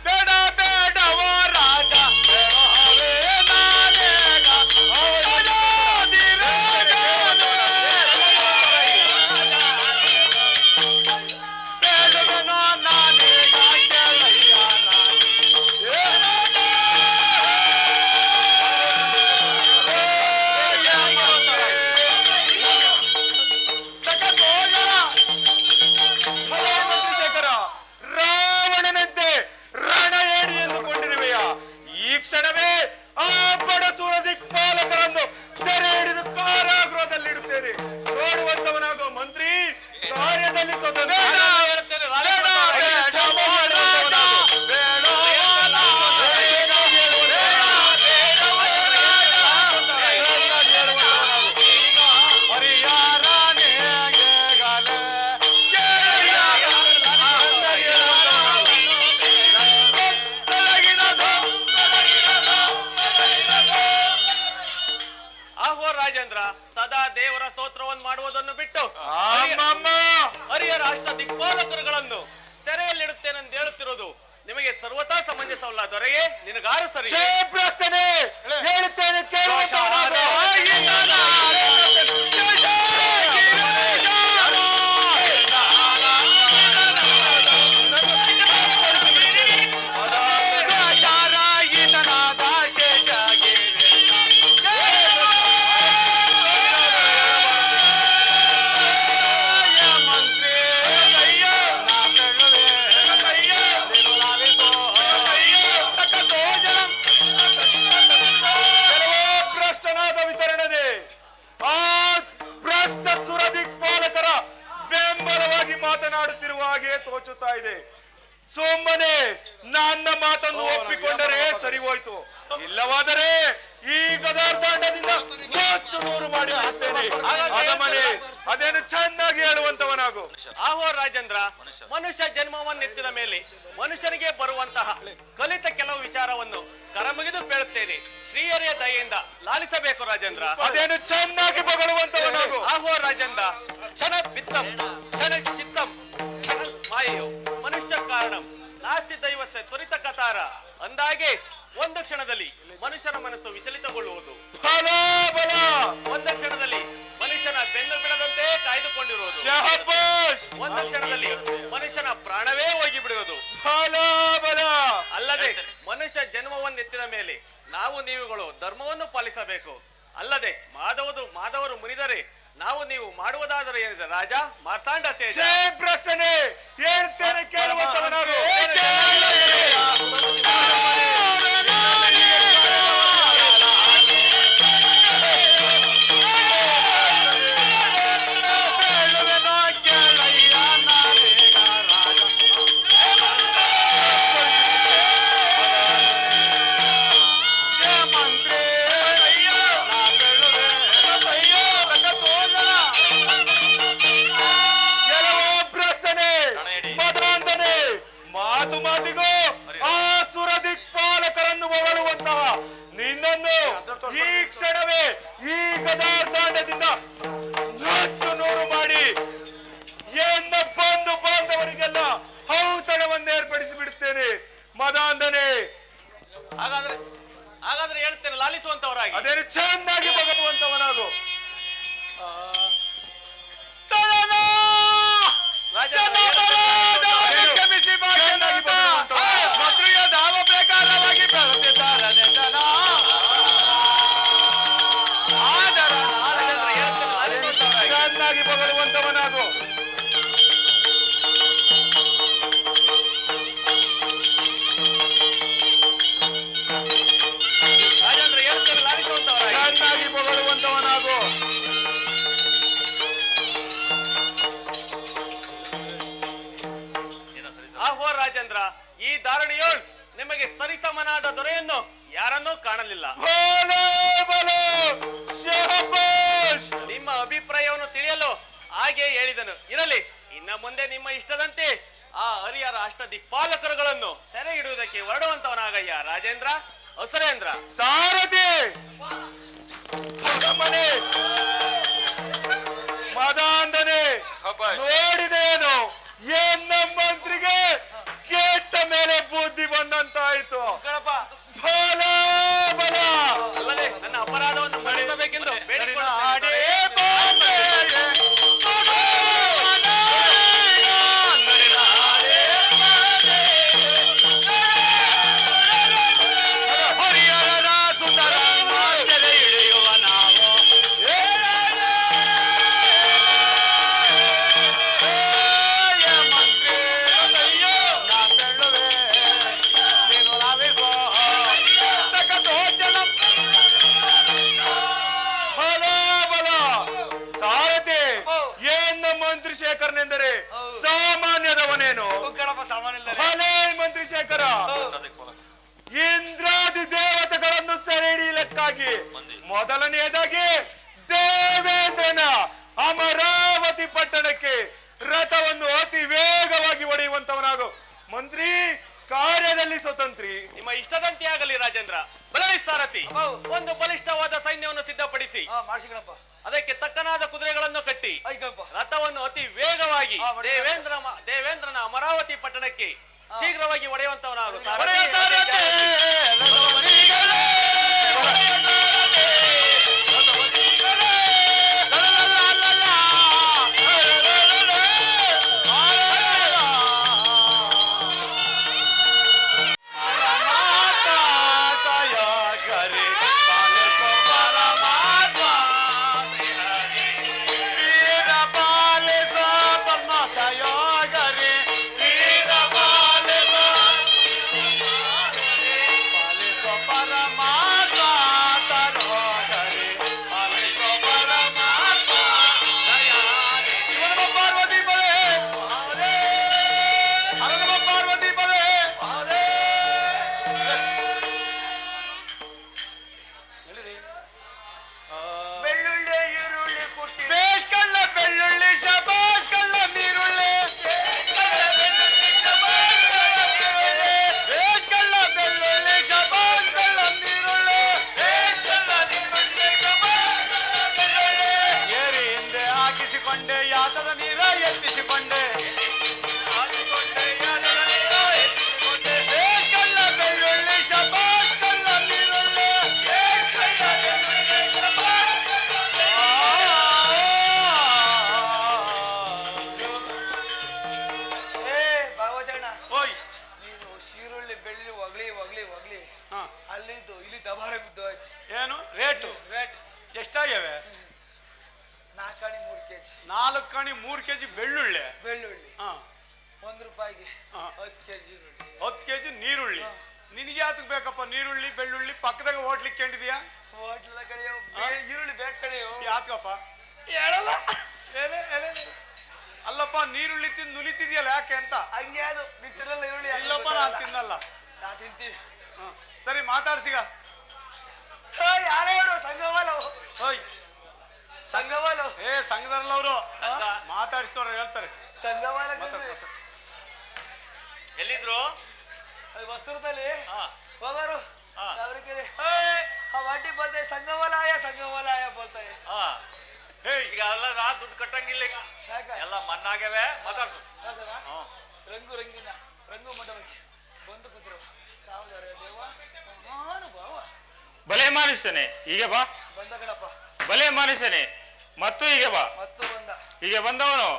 ಬೇಡ ಬೇಡವೋ ರಾಜ ಬೇಡವೇ ನಾನೇಗ ಬೇಡವನೋ ನಾನೇಗ ಕೇಳಯ್ಯ ಮಂತ್ರಿಶೇಖರ, ರಾವಣನಂತೆ ರಣ ಏಡಿ ಎಂದುಕೊಂಡಿರುವೆಯ ಈ ಕ್ಷಣವೇ ಆ ಬಡಸೂರ ದಿಕ್ಪಾಲಕರನ್ನು ಸೆರೆ ಹಿಡಿದು ಕಾರಾಗೃಹದಲ್ಲಿಡುತ್ತೇನೆ. ನೋಡುವಂತವನಾಗೋ ಮಂತ್ರಿ, ಕಾರ್ಯದಲ್ಲಿ ಸ್ವತಂತ್ರ. ಆಹ್ವಾ ರಾಜೇಂದ್ರ, ಸದಾ ದೇವರ ಸ್ತೋತ್ರವನ್ನು ಮಾಡುವುದನ್ನು ಬಿಟ್ಟು ಹರಿಹರ ಅಷ್ಟ ದಿಕ್ಪಾಲಕರುಗಳನ್ನು ಸೆರೆಯಲ್ಲಿಡುತ್ತೇನೆಂದು ಹೇಳುತ್ತಿರುವುದು ನಿಮಗೆ ಸರ್ವತಾ ಸಮಂಜಸವಲ್ಲ ದೊರೆಯೇ. ನಿನಗಾರು ಸರಿ. ಪ್ರಶ್ನೆ ಹೇಳುತ್ತೇನೆ, ಮಾತನಾಡುತ್ತಿರುವ ಹಾಗೆ ತೋಚುತ್ತಾ ಇದೆ. ಸುಮ್ಮನೆ ನನ್ನ ಮಾತನ್ನು ಒಪ್ಪಿಕೊಂಡರೆ ಸರಿ ಹೋಯ್ತು, ಇಲ್ಲವಾದರೆ ಈ ಗದಾರ್ದಂಡದಿಂದ ನೂರು ಮಾಡಿ ಬಿಡುತ್ತೇನೆ. ಅದೇನು ಚೆನ್ನಾಗಿ ಹೇಳುವಂತವನಾಗು. ಆಹೋ ರಾಜೇಂದ್ರ, ಮನುಷ್ಯ ಜನ್ಮವನ್ನೆತ್ತಿದ ಮೇಲೆ ಮನುಷ್ಯನಿಗೆ ಬರುವಂತಹ ಕಲಿತ ಕೆಲವು ವಿಚಾರವನ್ನು ಕರಮುಗಿದು ಬೇಳುತ್ತೇನೆ. ಶ್ರೀಹರಿಯ ದಯೆಯಿಂದ ಲಾಲಿಸಬೇಕು ರಾಜೇಂದ್ರ. ಅದೇನು ಚೆನ್ನಾಗಿ ಬಗಳುವಂತವನಾಗು. ಆಹೋ ರಾಜೇಂದ್ರ, ಕ್ಷಣ ಬಿತ್ತಂ ಕ್ಷಣ ಚಿತ್ತಂ ಕ್ಷಣ ಮಾಯೆಯು ಮನುಷ್ಯ ಕಾರಣಂ ನಾಸ್ತಿ ದೈವಸ್ಯ ತ್ವರಿತ ಕತಾರ ಅಂದಾಗೆ ಒಂದು ಕ್ಷಣದಲ್ಲಿ ಮನುಷ್ಯನ ಮನಸ್ಸು ವಿಚಲಿತಗೊಳ್ಳುವುದು, ಒಂದು ಕ್ಷಣದಲ್ಲಿ ಮನುಷ್ಯನ ಬೆನ್ನು ಬಿಡದಂತೆ ಕಾಯ್ದುಕೊಂಡಿರುವುದು, ಒಂದು ಕ್ಷಣದಲ್ಲಿ ಮನುಷ್ಯನ ಪ್ರಾಣವೇ ಹೋಗಿ ಬಿಡುವುದು. ಅಲ್ಲದೆ ಮನುಷ್ಯ ಜನ್ಮವನ್ನೆತ್ತಿದ ಮೇಲೆ ನಾವು ನೀವುಗಳು ಧರ್ಮವನ್ನು ಪಾಲಿಸಬೇಕು. ಅಲ್ಲದೆ ಮಾಧವರು ಮುನಿದರೆ ನಾವು ನೀವು ಮಾಡುವುದಾದರೆ ಏನಿದೆ ರಾಜ ಮಾರ್ತಾಂಡ ತೇಜ. ಪ್ರಶ್ನೆ ಹೇಳ್ತೇನೆ ಕೇಳುವಂತವನಾಗು. ಮಾತಿಗೂ ಆ ಸುರದಿಕ್ಪಾಲಕರನ್ನು ಹೊಗಳುವಂತಹ ನಿನ್ನನ್ನು ಈ ಕ್ಷಣವೇ ಈ ಗದಾರ್ದಾಂಡದಿಂದ ನೂರು ಮಾಡಿ ಎನ್ನ ಬಂಧು ಬಾಂಧವರಿಗೆಲ್ಲ ಔತಣವನ್ನು ಏರ್ಪಡಿಸಿ ಬಿಡುತ್ತೇನೆ. ಮದಾಂಧನೆ, ಹಾಗಾದ್ರೆ ಹೇಳ್ತೇನೆ ಲಾಲಿಸುವಂತವರಾಗಿ. ಅದೇನು ಚೆನ್ನಾಗಿ ಬಗಳುವಂತವನಾಗು. ಚೆನ್ನಾಗಿ ಬಗಳುವಂತವನಾಗು. ರಾಜೇಂದ್ರ ಹೇಳ್ತೇನೆ ಲಾಲಿಸುವಂತವರಾಗಿ. ಚೆನ್ನಾಗಿ ಬಗಳುವಂತವನಾಗು. ಆಹೋ ರಾಜೇಂದ್ರ, ಈ ಧಾರಣೆಯೋಳ್ ನಿಮಗೆ ಸರಿಸಮನಾದ ದೊರೆಯನ್ನು ಯಾರನ್ನೂ ಕಾಣಲಿಲ್ಲ. ನಿಮ್ಮ ಅಭಿಪ್ರಾಯವನ್ನು ತಿಳಿಯಲು ಹಾಗೆ ಹೇಳಿದನು. ಇರಲಿ, ಇನ್ನ ಮುಂದೆ ನಿಮ್ಮ ಇಷ್ಟದಂತೆ ಆ ಹರಿಹರ ಅಷ್ಟ ದಿಕ್ಪಾಲಕರುಗಳನ್ನು ಸೆರೆ ಇಡುವುದಕ್ಕೆ ಹೊರಡುವಂತವನಾಗಯ್ಯ ರಾಜೇಂದ್ರ. ಸುರೇಂದ್ರ ಸಾರಥಿ ಮನೆ ಮದಾಂಧನೆ ನೋಡಿದೇನು? ಎನ್ನ ಮಂತ್ರಿಗೆ ಕೆಟ್ಟ ಮೇಲೆ ಬುದ್ಧಿ ಬಂದಂತಾಯ್ತು. ಅಲ್ಲದೆ ನನ್ನ ಅಪರಾಧವನ್ನು ಮರೆಸಬೇಕೆಂದು ಬೇಡಿಕೊಳ್ಳುತ್ತೇನೆ. ಶೇಖರನೆಂದರೆ ಸಾಮಾನ್ಯದವನೇನು? ಭಲೇ ಮಂತ್ರಿ ಶೇಖರ, ಇಂದ್ರಾದಿ ದೇವತೆಗಳನ್ನು ಸೆರೆ ಹಿಡಿಯಲಿಕ್ಕಾಗಿ ಮೊದಲನೆಯದಾಗಿ ದೇವೇಂದ್ರನ ಅಮರಾವತಿ ಪಟ್ಟಣಕ್ಕೆ ರಥವನ್ನು ಅತಿ ವೇಗವಾಗಿ ಹೊಡೆಯುವಂತವನಾಗು. ಮಂತ್ರಿ ಕಾರ್ಯದಲ್ಲಿ ಸ್ವತಂತ್ರಿ. ನಿಮ್ಮ ಇಷ್ಟದಂತೆ ಆಗಲಿ ರಾಜೇಂದ್ರ. ಬಲೈ ಸಾರಥಿ, ಒಂದು ಬಲಿಷ್ಠವಾದ ಸೈನ್ಯವನ್ನು ಸಿದ್ಧಪಡಿಸಿ ಅದಕ್ಕೆ ತಕ್ಕನಾದ ಕುದುರೆಗಳನ್ನು ಕಟ್ಟಿ ರಥವನ್ನು ಅತಿ ವೇಗವಾಗಿ ದೇವೇಂದ್ರನ ಅಮರಾವತಿ ಪಟ್ಟಣಕ್ಕೆ ಶೀಘ್ರವಾಗಿ ಒಡೆಯುವಂತವನಾಗು. ಪರಮಾತ್ಮ ಎಷ್ಟಾಗ್ಯವೆ? 4 ಕಣಿ 3 kg 4 ಕಣಿ 3 kg ಬೆಳ್ಳುಳ್ಳಿ. ಬೆಳ್ಳುಳ್ಳಿ. ಹಾ 1 ರೂಪಾಯಿಗೆ ಹಾ. 10 kg ಈರುಳ್ಳಿ. 10 kg ನೀರುಳ್ಳಿ. ನಿನಗೆ ಯಾತಕ್ ಬೇಕಪ್ಪ ನೀರುಳ್ಳಿ ಬೆಳ್ಳುಳ್ಳಿ? ಪಕ್ಕದಾಗ ಹೋಟ್ಲಿಕ್ಕೆ ಕಂಡಿದ್ಯಾ? ಹೋಟ್ಲ ಕಡೆಯೋ ಈರುಳ್ಳಿ ಬೇಕು ಕಡೆಯೋ. ಯಾಕಪ್ಪ? ಹೇಳಲ್ಲ. ಎಲೆ ಎಲೆ ಅಲ್ಲಪ್ಪ, ನೀರುಳ್ಳಿ ತಿಂದು ನುಲಿತಿದ್ಯಲ್ಲ ಯಾಕೆ ಅಂತ. ಹಂಗೆ ಅದು ನೀನ್ ತಿನ್ನಲ್ಲ ಈರುಳ್ಳಿ? ಇಲ್ಲಪ್ಪ, ನಾನು ತಿನ್ನಲ್ಲ. ನಾ ತಿಂತೀವಿ. ಸರಿ, ಮಾತಾಡ್ಸಿಗ. ಯಾರೇ ಅವರು ಸಂಘವಾಲು ಹೋಯ್ ಸಂಘವಾಲು ಸಂಘದಲ್ಲವರು ಮಾತಾಡಿಸ್ತವ್ರು ಹೇಳ್ತಾರೆ. ಸಂಘವಾಲ ಎಲ್ಲಿದ್ರು? ವಸ್ತ್ರದಲ್ಲಿ ಹಾ ಹೋಗೋರು ಹಾ. ಅವ್ರಿಗೆ ವಾಟಿ ಬೋಲ್ತಾಯಿ ಸಂಘವಾಲಾಯ ಬೋಲ್ತಾಯಿ. ಹಾ ಈಗ ಎಲ್ಲ ದುಡ್ಡು ಕಟ್ಟಂಗಿಲ್ಲ ಈಗ. ಯಾಕ? ಎಲ್ಲ ಮಣ್ಣಾಗ್ಯವೆ. ಮಾತಾಡ್ಸು. ಹ್ಮ್. ರಂಗು ರಂಗಿನ ರಂಗು ಮಂಡಪಕ್ಕೆ ಬಂದು ಕೂತ್ರು. ತಾವುದಾರೆ ದೇವ ಮಹಾನುಭಾವ. ಬಲೆ ಮನುಷ್ಯನೇ ಹೀಗೆ ಬಾ. ಬಂದ ಕಣಪ್ಪ. ಬಲೆ ಮನುಷ್ಯನೇ ಮತ್ತು ಹೀಗೆ ಬಾ. ಮತ್ತು ಬಂದ. ಹೀಗೆ ಬಂದವನು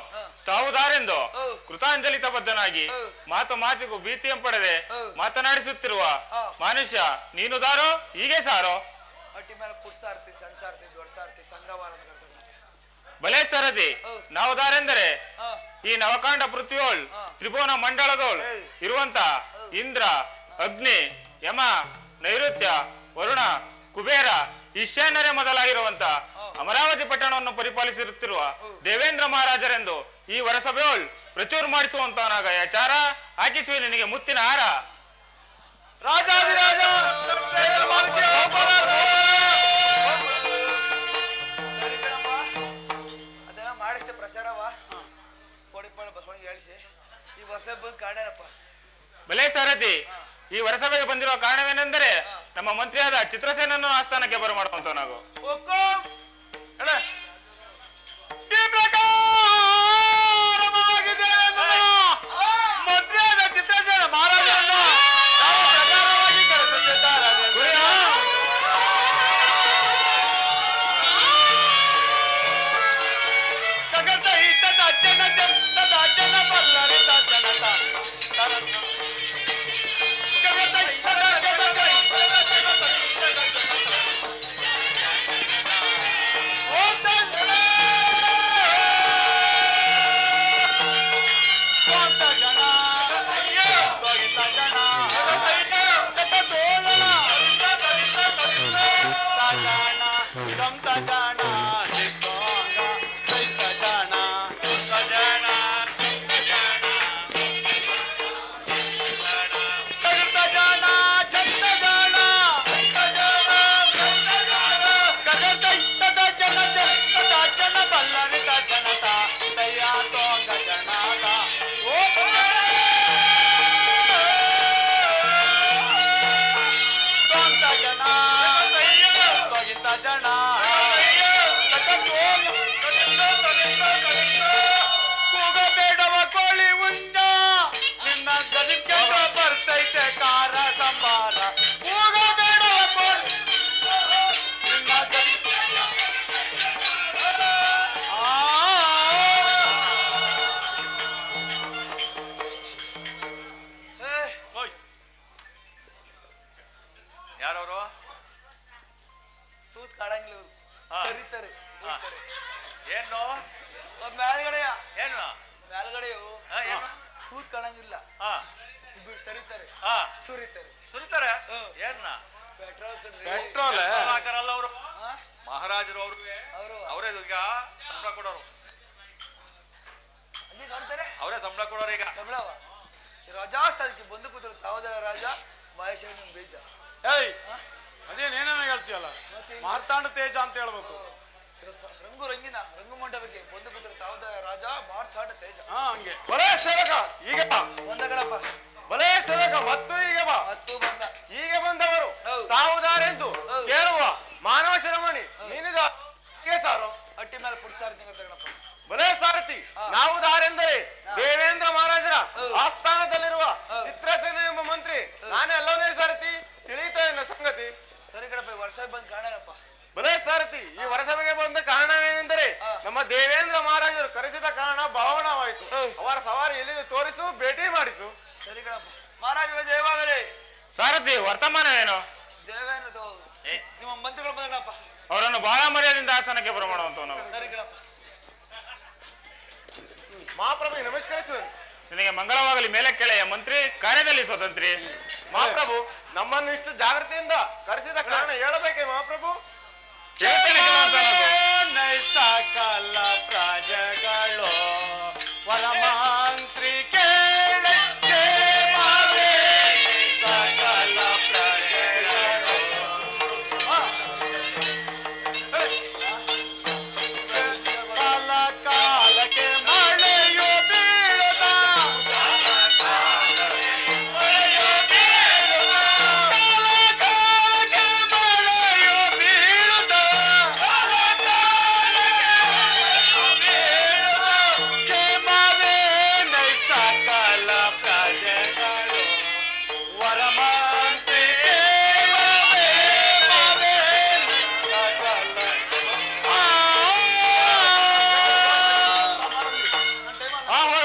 ತಾವುದಾರೆಂದು ಹೌದು. ಕೃತಾಂಜಲಿತ ಬದ್ಧನಾಗಿ ಹೌದು. ಮಾತಿಗೂ ಭೀತಿಯಂ ಪಡೆದೆ ಹೌದು. ಮಾತನಾಡಿಸುತ್ತಿರುವ ಹಾ. ಮನುಷ್ಯ ನೀನು ದಾರೋ ಹೀಗೆ ಸಾರೋ. ಹೊಟ್ಟಿ ಮೇಲೆ ಪುಟ್ ಸಾರ್ತಿ, ಸಣ್ಣ ಸಾರ್ತಿ, ದೊಡ್ಡ ಸಾರ್ತಿ, ಸಂಘವಾಲ ಅಂತ ಕರ್ಕೊಂಡು. ಬಲೆ ಸರದಿ ಹೌದು. ನಾವು ದಾರೆಂದರೆ ಹಾ ಈ ನವಕಾಂಡ ಪೃಥ್ವಿಯೋಳ್ ಹಾ. ತ್ರಿಭುವನ ಮಂಡಳದೋಳ್ ಹೌದು. ಇರುವಂತ ಇಂದ್ರ, ಅಗ್ನಿ, ಯಮ, ನೈಋತ್ಯ, ವರುಣ, ಕುಬೇರ, ಈಶಾನ್ಯರೇ ಮೊದಲಾಗಿರುವಂತ ಅಮರಾವತಿ ಪಟ್ಟಣವನ್ನು ಪರಿಪಾಲಿಸಿರುತ್ತಿರುವ ದೇವೇಂದ್ರ ಮಹಾರಾಜರೆಂದು ಈ ವರಸಭೆಯೋಳ್ ಪ್ರಚುರ ಮಾಡಿಸುವಂತವನಾಗ ಯಾಚಾರ ಹಾಕಿಸುವೆ ನಿನಗೆ ಮುತ್ತಿನ ಹಾರ. ರಾಜಾದಿರಾಜ ಸರಿ ಕಣಪ್ಪ. ಅದೆಲ್ಲ ಮಾಡಿಸ್ತೆ ಪ್ರಚಾರವ ಕೋಡಿಪಾಳ ಬಸವಣ್ಣಿಗೆ ಹೇಳಿಸಿ ಈ ವರ್ಷ ಬಂದು ಕಾಣ್ಯಾನಪ್ಪ. ಬಲೆ ಸಾರಥಿ, ಈ ವರಸಭೆಗೆ ಬಂದಿರುವ ಕಾರಣವೇನೆಂದರೆ ನಮ್ಮ ಮಂತ್ರಿಯಾದ ಚಿತ್ರಸೇನನ್ನು ಆಸ್ಥಾನಕ್ಕೆ ಬರಮಾಡುವಂತವನಾಗು. ಮಂತ್ರಿಯಾದ ಚಿತ್ರಸೇನ ಮಹಾರಾಜರನ್ನು ನಾವು ಪ್ರಕಾರವಾಗಿ ಕರೆಸುತ್ತಿದ್ದಾರೆ. ಕಗತ ಹಿತದ ಅಜ್ಜನ ಜನ ಅಜ್ಜನ ಬಲ್ಲರಿ ತಜ್ಜನತ ಕಗತ ಹಿತದ ಅಜ್ಜನ ಕೂಗಬೇಡವ ಕೋಳಿ ಉಂಜ ನಿನ್ನ ಗದಿಗೆ ಬರ್ತೈತೆ ಕಾರ ಸಂಬಾರ. ಕೂಗಬೇಡವ ಕೋಳಿ ನಿನ್ನ ಯಾರವರು? ತೂತ್ ಕಾಡಂಗಿಲ್ಲ ಇವ್ರು. ಸರಿತಾರೆ ದುಡಿತಾರೆ. ಏನು ಮೇಲ್ಗಡೆಯ ಏನು ಮೇಲ್ಗಡೆಯು ಏನು? ತೂತ್ ಕಾಣಂಗಿಲ್ಲ. ಹಾ ಇಬ್ರು ಸರಿತಾರೆ ಹಾ ಸುರಿತಾರೆ. ಸುರಿತಾರೆ. ಹ್ಮ್. ಏನ್ನ ಪೆಟ್ರೋಲ್ ಪೆಟ್ರೋಲ್ ಹಾಕರಲ್ಲ ಅವರು ಮಹಾರಾಜರು ಅವ್ರಿಗೆ ಅವರು ಅವರೇ ಈಗ ಸಂಬಳ ಕೊಡೋರು. ಅಲ್ಲಿ ಕಾಣ್ತಾರೆ ಅವರೇ ಸಂಬಳ ಕೊಡೋರು ಈಗ. ಸಂಬಳವ ರಾಜಾಸ್ಥಾನಕ್ಕೆ ಬಂದು ಕೂತರು ತಾವದ ರಾಜ ಮಹೇಶ ಬೀಜ. ಏಯ್ ಅದೇನೇನ ಹೇಳ್ತೀಯಲ್ಲ, ಮತ್ತೆ ಮಾರ್ತಾಂಡ ತೇಜ ಅಂತ ಹೇಳ್ಬೇಕು. ರಂಗು ರಂಗಿನ ರಂಗು ಮಂಡಪಕ್ಕೆ ಬಂದು ಕೂತರು ತಾವದ ರಾಜ ಮಾರ್ತಾಂಡ ತೇಜ. ಹಂಗೆ ಬರೇ ಸೇವಕ ಈಗ ಒಂದ ಕಣಪ್ಪ. ಬಲೇ ಸೇವಕ ಮತ್ತು ಈಗ ಬಾ. ಮತ್ತು ಬಂದ ಈಗ ಬಂದವರು ಹೌದು. ತಾವುದಾರೆಂದು ಹೌದು. ಕೇಳುವ ಮಾನವ ಶಿರೋಮಣಿ ನೀನಿದ ಸಾರು ಹಟ್ಟಿ ಮೇಲೆ ಪುಡ್ಸಾರ್ತಿ ಕಣಪ್ಪ. ಬಲೇ ಸಾರಥಿ ನಾವು ದಾರೆಂದರೆ ದೇವೇಂದ್ರ ಮಹಾರಾಜರ ಹೌದು. ಆಸ್ಥಾನದಲ್ಲಿರುವ ಹೌದು. ಚಿತ್ರಸೇನ ಎಂಬ ಮಂತ್ರಿ ನಾನೇ ಎಲ್ಲವನೇ ಸಾರಥಿ ತಿಳಿತ ಎನ್ನ ಸಂಗತಿ. ಸರಿ ಕಣಪ್ಪ ವರ್ಷ ಬಂದು ಕಾಣನಪ್ಪ. ಬಲೇ ಸಾರಥಿ ಈ ವರಸಭೆಗೆ ಬಂದ ಕಾರಣವೇನೆಂದರೆ ನಮ್ಮ ದೇವೇಂದ್ರ ಮಹಾರಾಜರು ಕರೆಸಿದ ಕಾರಣ ಭಾವನವಾಯಿತು. ಅವರ ಸವಾರಿ ಎಲ್ಲಿ ತೋರಿಸು, ಭೇಟಿ ಮಾಡಿಸು. ಸರಿ ಕಣಪ್ಪ. ಮಹಾರಾಜ ಜಯವಾಗಲಿ. ಸಾರಥಿ ವರ್ತಮಾನವೇನು? ದೇವೇಂದ್ರ ನಿಮ್ಮ ಮಂತ್ರಿಗಳು ಬಂದಪ್ಪ. ಅವರನ್ನು ಬಹಳ ಮರ್ಯಾದೆಯಿಂದ ಆಸ್ಥಾನಕ್ಕೆ ಬರಮಾಡುವಂತವು ನಾವು. ಸರಿ ಕಣಪ್ಪ. ಮಹಾಪ್ರಭು ನಮಸ್ಕರಿಸುವೆ. ನಿನಗೆ ಮಂಗಳವಾಗಲಿ ಮೇಲೆ ಕೆಳೆಯ ಮಂತ್ರಿ ಕಾರ್ಯದಲ್ಲಿ ಸ್ವತಂತ್ರಿ. ಮಹಾಪ್ರಭು ನಮ್ಮನ್ನು ಇಷ್ಟು ಜಾಗ್ರತೆಯಿಂದ ಕರೆಸಿದ ಕಾರಣ ಹೇಳಬೇಕೆ ಮಹಾಪ್ರಭು? ಹೇಳ್ತೇನೆ ಕೆಲವೊಂದು. ಸಕಲ ಪ್ರಜೆಗಳು ವರಮಂತ್ರಿ ಕೇಳ ಸಕಲ ಪ್ರಜೆಗಳು ಕಾಲ ಕಾಲಕ್ಕೆ ಮಳೆಯು ಬೀಳುತ್ತ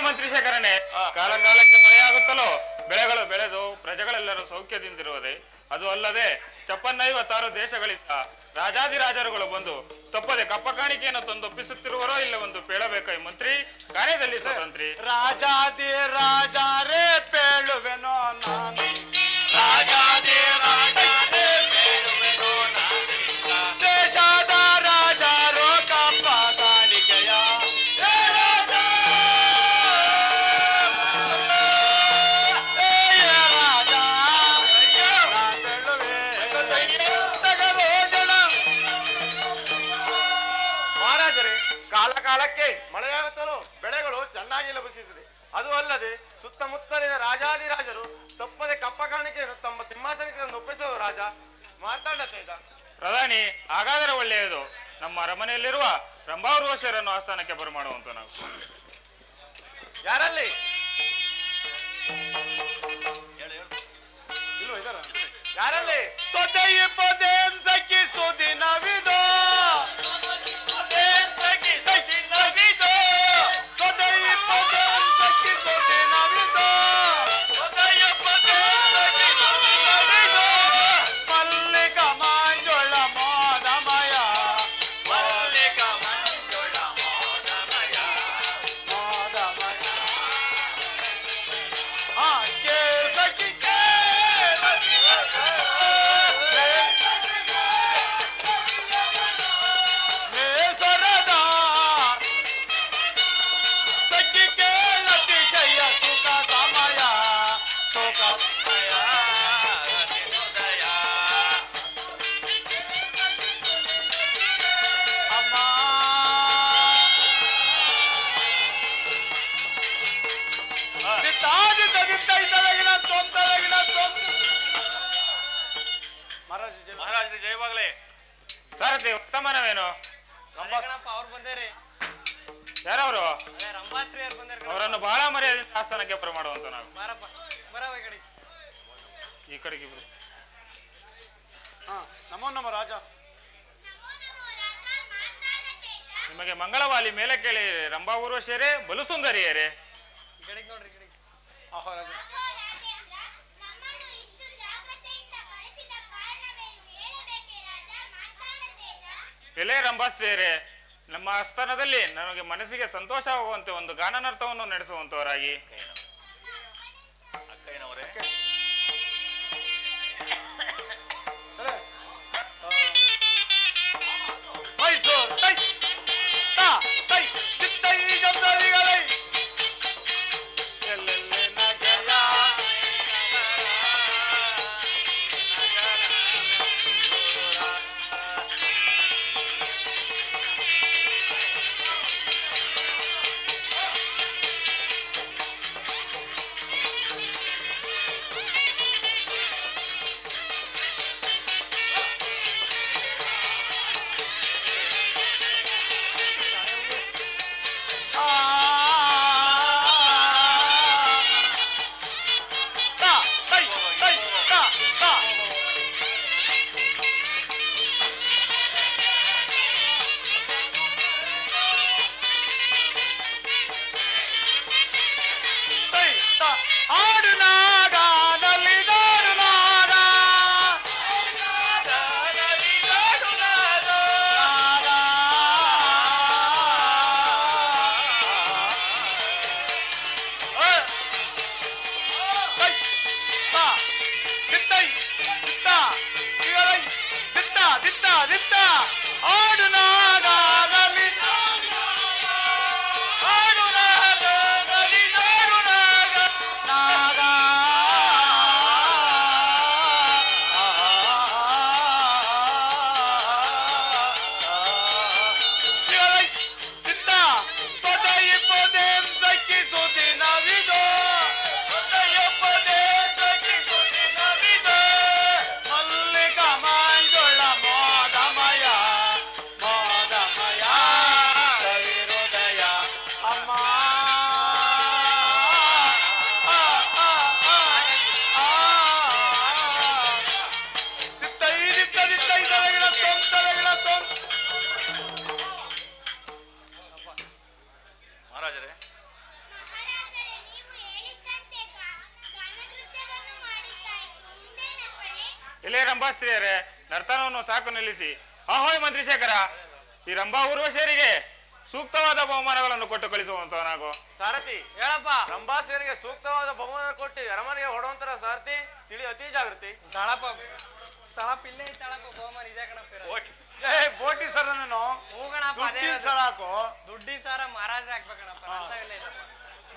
ಮಂತ್ರಿ ಶೇಖರಣೆ ಕಾಲ ಕಾಲಕ್ಕೆ ಮಳೆಯಾಗುತ್ತಲೋ ಬೆಳೆಗಳು ಬೆಳೆದು ಪ್ರಜೆಗಳೆಲ್ಲರೂ ಸೌಖ್ಯದಿಂದಿರುವುದೇ. ಅದು ಅಲ್ಲದೆ 56 ದೇಶಗಳಿಂದ ರಾಜಾದಿರಾಜರುಗಳು ಬಂದು ತಪ್ಪದೆ ಕಪ್ಪ ಕಾಣಿಕೆಯನ್ನು ತಂದೊಪ್ಪಿಸುತ್ತಿರುವರೋ ಇಲ್ಲವೆಂದು ಪೇಳಬೇಕೈ ಮಂತ್ರಿ ಕಾರ್ಯದಲ್ಲಿ ಸ್ವತಂತ್ರಿ. ರಾಜಾದಿ ರಾಜರೇ ಪೇಳುವೆನೋ ನಾನು ರಾಜಾದಿ ರಾಜರೇ ಪೇಳುವೆನೋ ನಾನು ದೇಶದ ರಾಜರು ಕಪ್ಪ ಕಾಣಿಕೆಯ ಮಹಾರಾಜರೇ, ಕಾಲ ಕಾಲಕ್ಕೆ ಮಳೆಯಾಗುತ್ತಲೋ ಬೆಳೆಗಳು ಚೆನ್ನಾಗಿ ಲಭಿಸುತ್ತದೆ. ಅದು ಅಲ್ಲದೆ ಸುತ್ತಮುತ್ತಲಿನ ರಾಜಾದಿರಾಜರು ತಪ್ಪದೆ ಕಪ್ಪ ಕಾಣಿಕೆಯನ್ನು ತಮ್ಮ ಸಿಂಹಾಸನಕ್ಕೆ ಒಪ್ಪಿಸುವ ರಾಜ ಮಾತಾಡತೇದ. ಪ್ರಧಾನಿ ಹಾಗಾದರೆ ಒಳ್ಳೆಯದು. ನಮ್ಮ ಅರಮನೆಯಲ್ಲಿರುವ ರಂಭಾವೃಷರನ್ನು ಆಸ್ಥಾನಕ್ಕೆ ಬರಮಾಡುವಂತ ನಾವು. ಯಾರಲ್ಲಿ ಯಾರಲ್ಲಿ ಸೊದೆಯ ಪದೇ ಸಖಿ ಸುದಿನವಿದೋ ಸೊದೆಯ ಪದೇ ಸಖಿ ಸುದಿನವಿದೋ ಮಲ್ಲಿಕ ಮಂಜುಳ ಮೋದಮಯ ಮಲ್ಲಿಕ ಮಂಜುಳ ಮೋದಮಯ ಕೆ ಸಖಿ ಮಹಾರಾಜರು ಜಯವಾಗಲೇ. ಸಾರಥಿ ಉತ್ತಮನವೇನು? ಅವ್ರು ಬಂದೇರಿ. ಯಾರವರು? ರಂಭಾಶ್ರೀ ಅವ್ರು ಬಂದಾರ. ಅವರನ್ನು ಬಹಳ ಮರ್ಯಾದೆಯಿಂದ ಆಸ್ಥಾನಕ್ಕೆ ಬರಮಾಡುವಂತ ನಾವು. ಬಾರಪ್ಪ ಬರವ ಈ ಕಡೆ. ಈ ಕಡೆಗೆ ಇಬ್ರು. ನಮೋ ನಮ ರಾಜ. ನಿಮಗೆ ಮಂಗಳವಾಲಿ ಮೇಲೆ ಕೇಳಿ ರಂಭಾ ಊರ್ವಶಿಯರೇ ಬಲು ಸುಂದರಿಯರೇ. ಈ ಕಡೆಗೆ ನೋಡ್ರಿ, ಈ ಕಡೆಗೆ. ಆಹೋ ರಾಜ. ಎಲೆ ರಂಭಾಶ್ರೀಯರೇ, ನಮ್ಮ ಆಸ್ಥಾನದಲ್ಲಿ ನಮಗೆ ಮನಸ್ಸಿಗೆ ಸಂತೋಷವಾಗುವಂತೆ ಒಂದು ಗಾನನರ್ತವನ್ನು ನಡೆಸುವಂತವರಾಗಿ ಅಕ್ಕಯ್ಯನವರೇ, ಮೈಸೂರು ತೈ ತಾ ತೈ ಚಿತ್ತೈ ಜಂದರಿಗಳೈ ಎಲ್ಲೆಲ್ಲೆ ನಗಯ ಚಿತ್ತ ಆಡು ನಾಗಾಗಲಿ ಆಡು ನಾಗಾಗಲಿ ಆಡು ನಾಗ ಚಿತ್ತ ತೊಡೆಯಿಪ್ಪದೆ ಸಕ್ಕಿಸು ದಿನವಿದು ತೊಡೆಯಿಪ್ಪದೆ ಸಕ್ಕಿಸು ದಿನವಿದು ಮಲ್ಲಿಕ ಮಾಂಜುಳ ಮೋದಮಯ ಮೋದಮಯ ಕವಿರುದಯ ಅಮ್ಮ ಮಹಾರಾಜರೇ, ಮಹಾರಾಜರೇ, ನೀವು ಹೇಳಿದ್ದಂತೆ ಗಾನನೃತ್ಯವನ್ನು ಮಾಡಿದ್ದಾಯಿತು. ಮುಂದೇನಪ್ಪಣೆ? ಇಲ್ಲೇ ರಂಭಾಸ್ತ್ರೀಯರೇ, ನರ್ತನವನ್ನು ಸಾಕು ನಿಲ್ಲಿಸಿ. ಅಹೋಯ್ ಮಂತ್ರಿ ಶೇಖರ, ಈ ರಂಭಾ ಊರ್ವಶಿಯರಿಗೆ ಸೂಕ್ತವಾದ ಬಹುಮಾನಗಳನ್ನು ಕೊಟ್ಟು ಕಳಿಸುವಂತವನಾಗು. ಸಾರಥಿ ಹೇಳಪ್ಪ. ರಂಭಾಸಿಯರಿಗೆ ಸೂಕ್ತವಾದ ಬಹುಮಾನ ಕೊಟ್ಟು ಅರಮನೆಗೆ ಹೊಡುವಂತರ ಸಾರಥಿ ತಿಳಿ ಅತಿ ಜಾಗೃತಿ. ತಳಪ ತಳಪ ಇಲ್ಲೇ ತಳಪ ಬಹುಮಾನ ಇದೆ ಕಣಪ್ಪ. ಏ ಬೋಟಿ ಸರ್ ನಾನು ಹೋಗಣಪ್ಪ, ಅದೇ ದುಡ್ಡಿನ ಸರ ಹಾಕು. ದುಡ್ಡಿನ ಸಾರ ಮಹಾರಾಜ ಹಾಕ್ಬೇಕಣಪ್ಪ. ಇಲ್ಲ ಇದಪ್ಪ.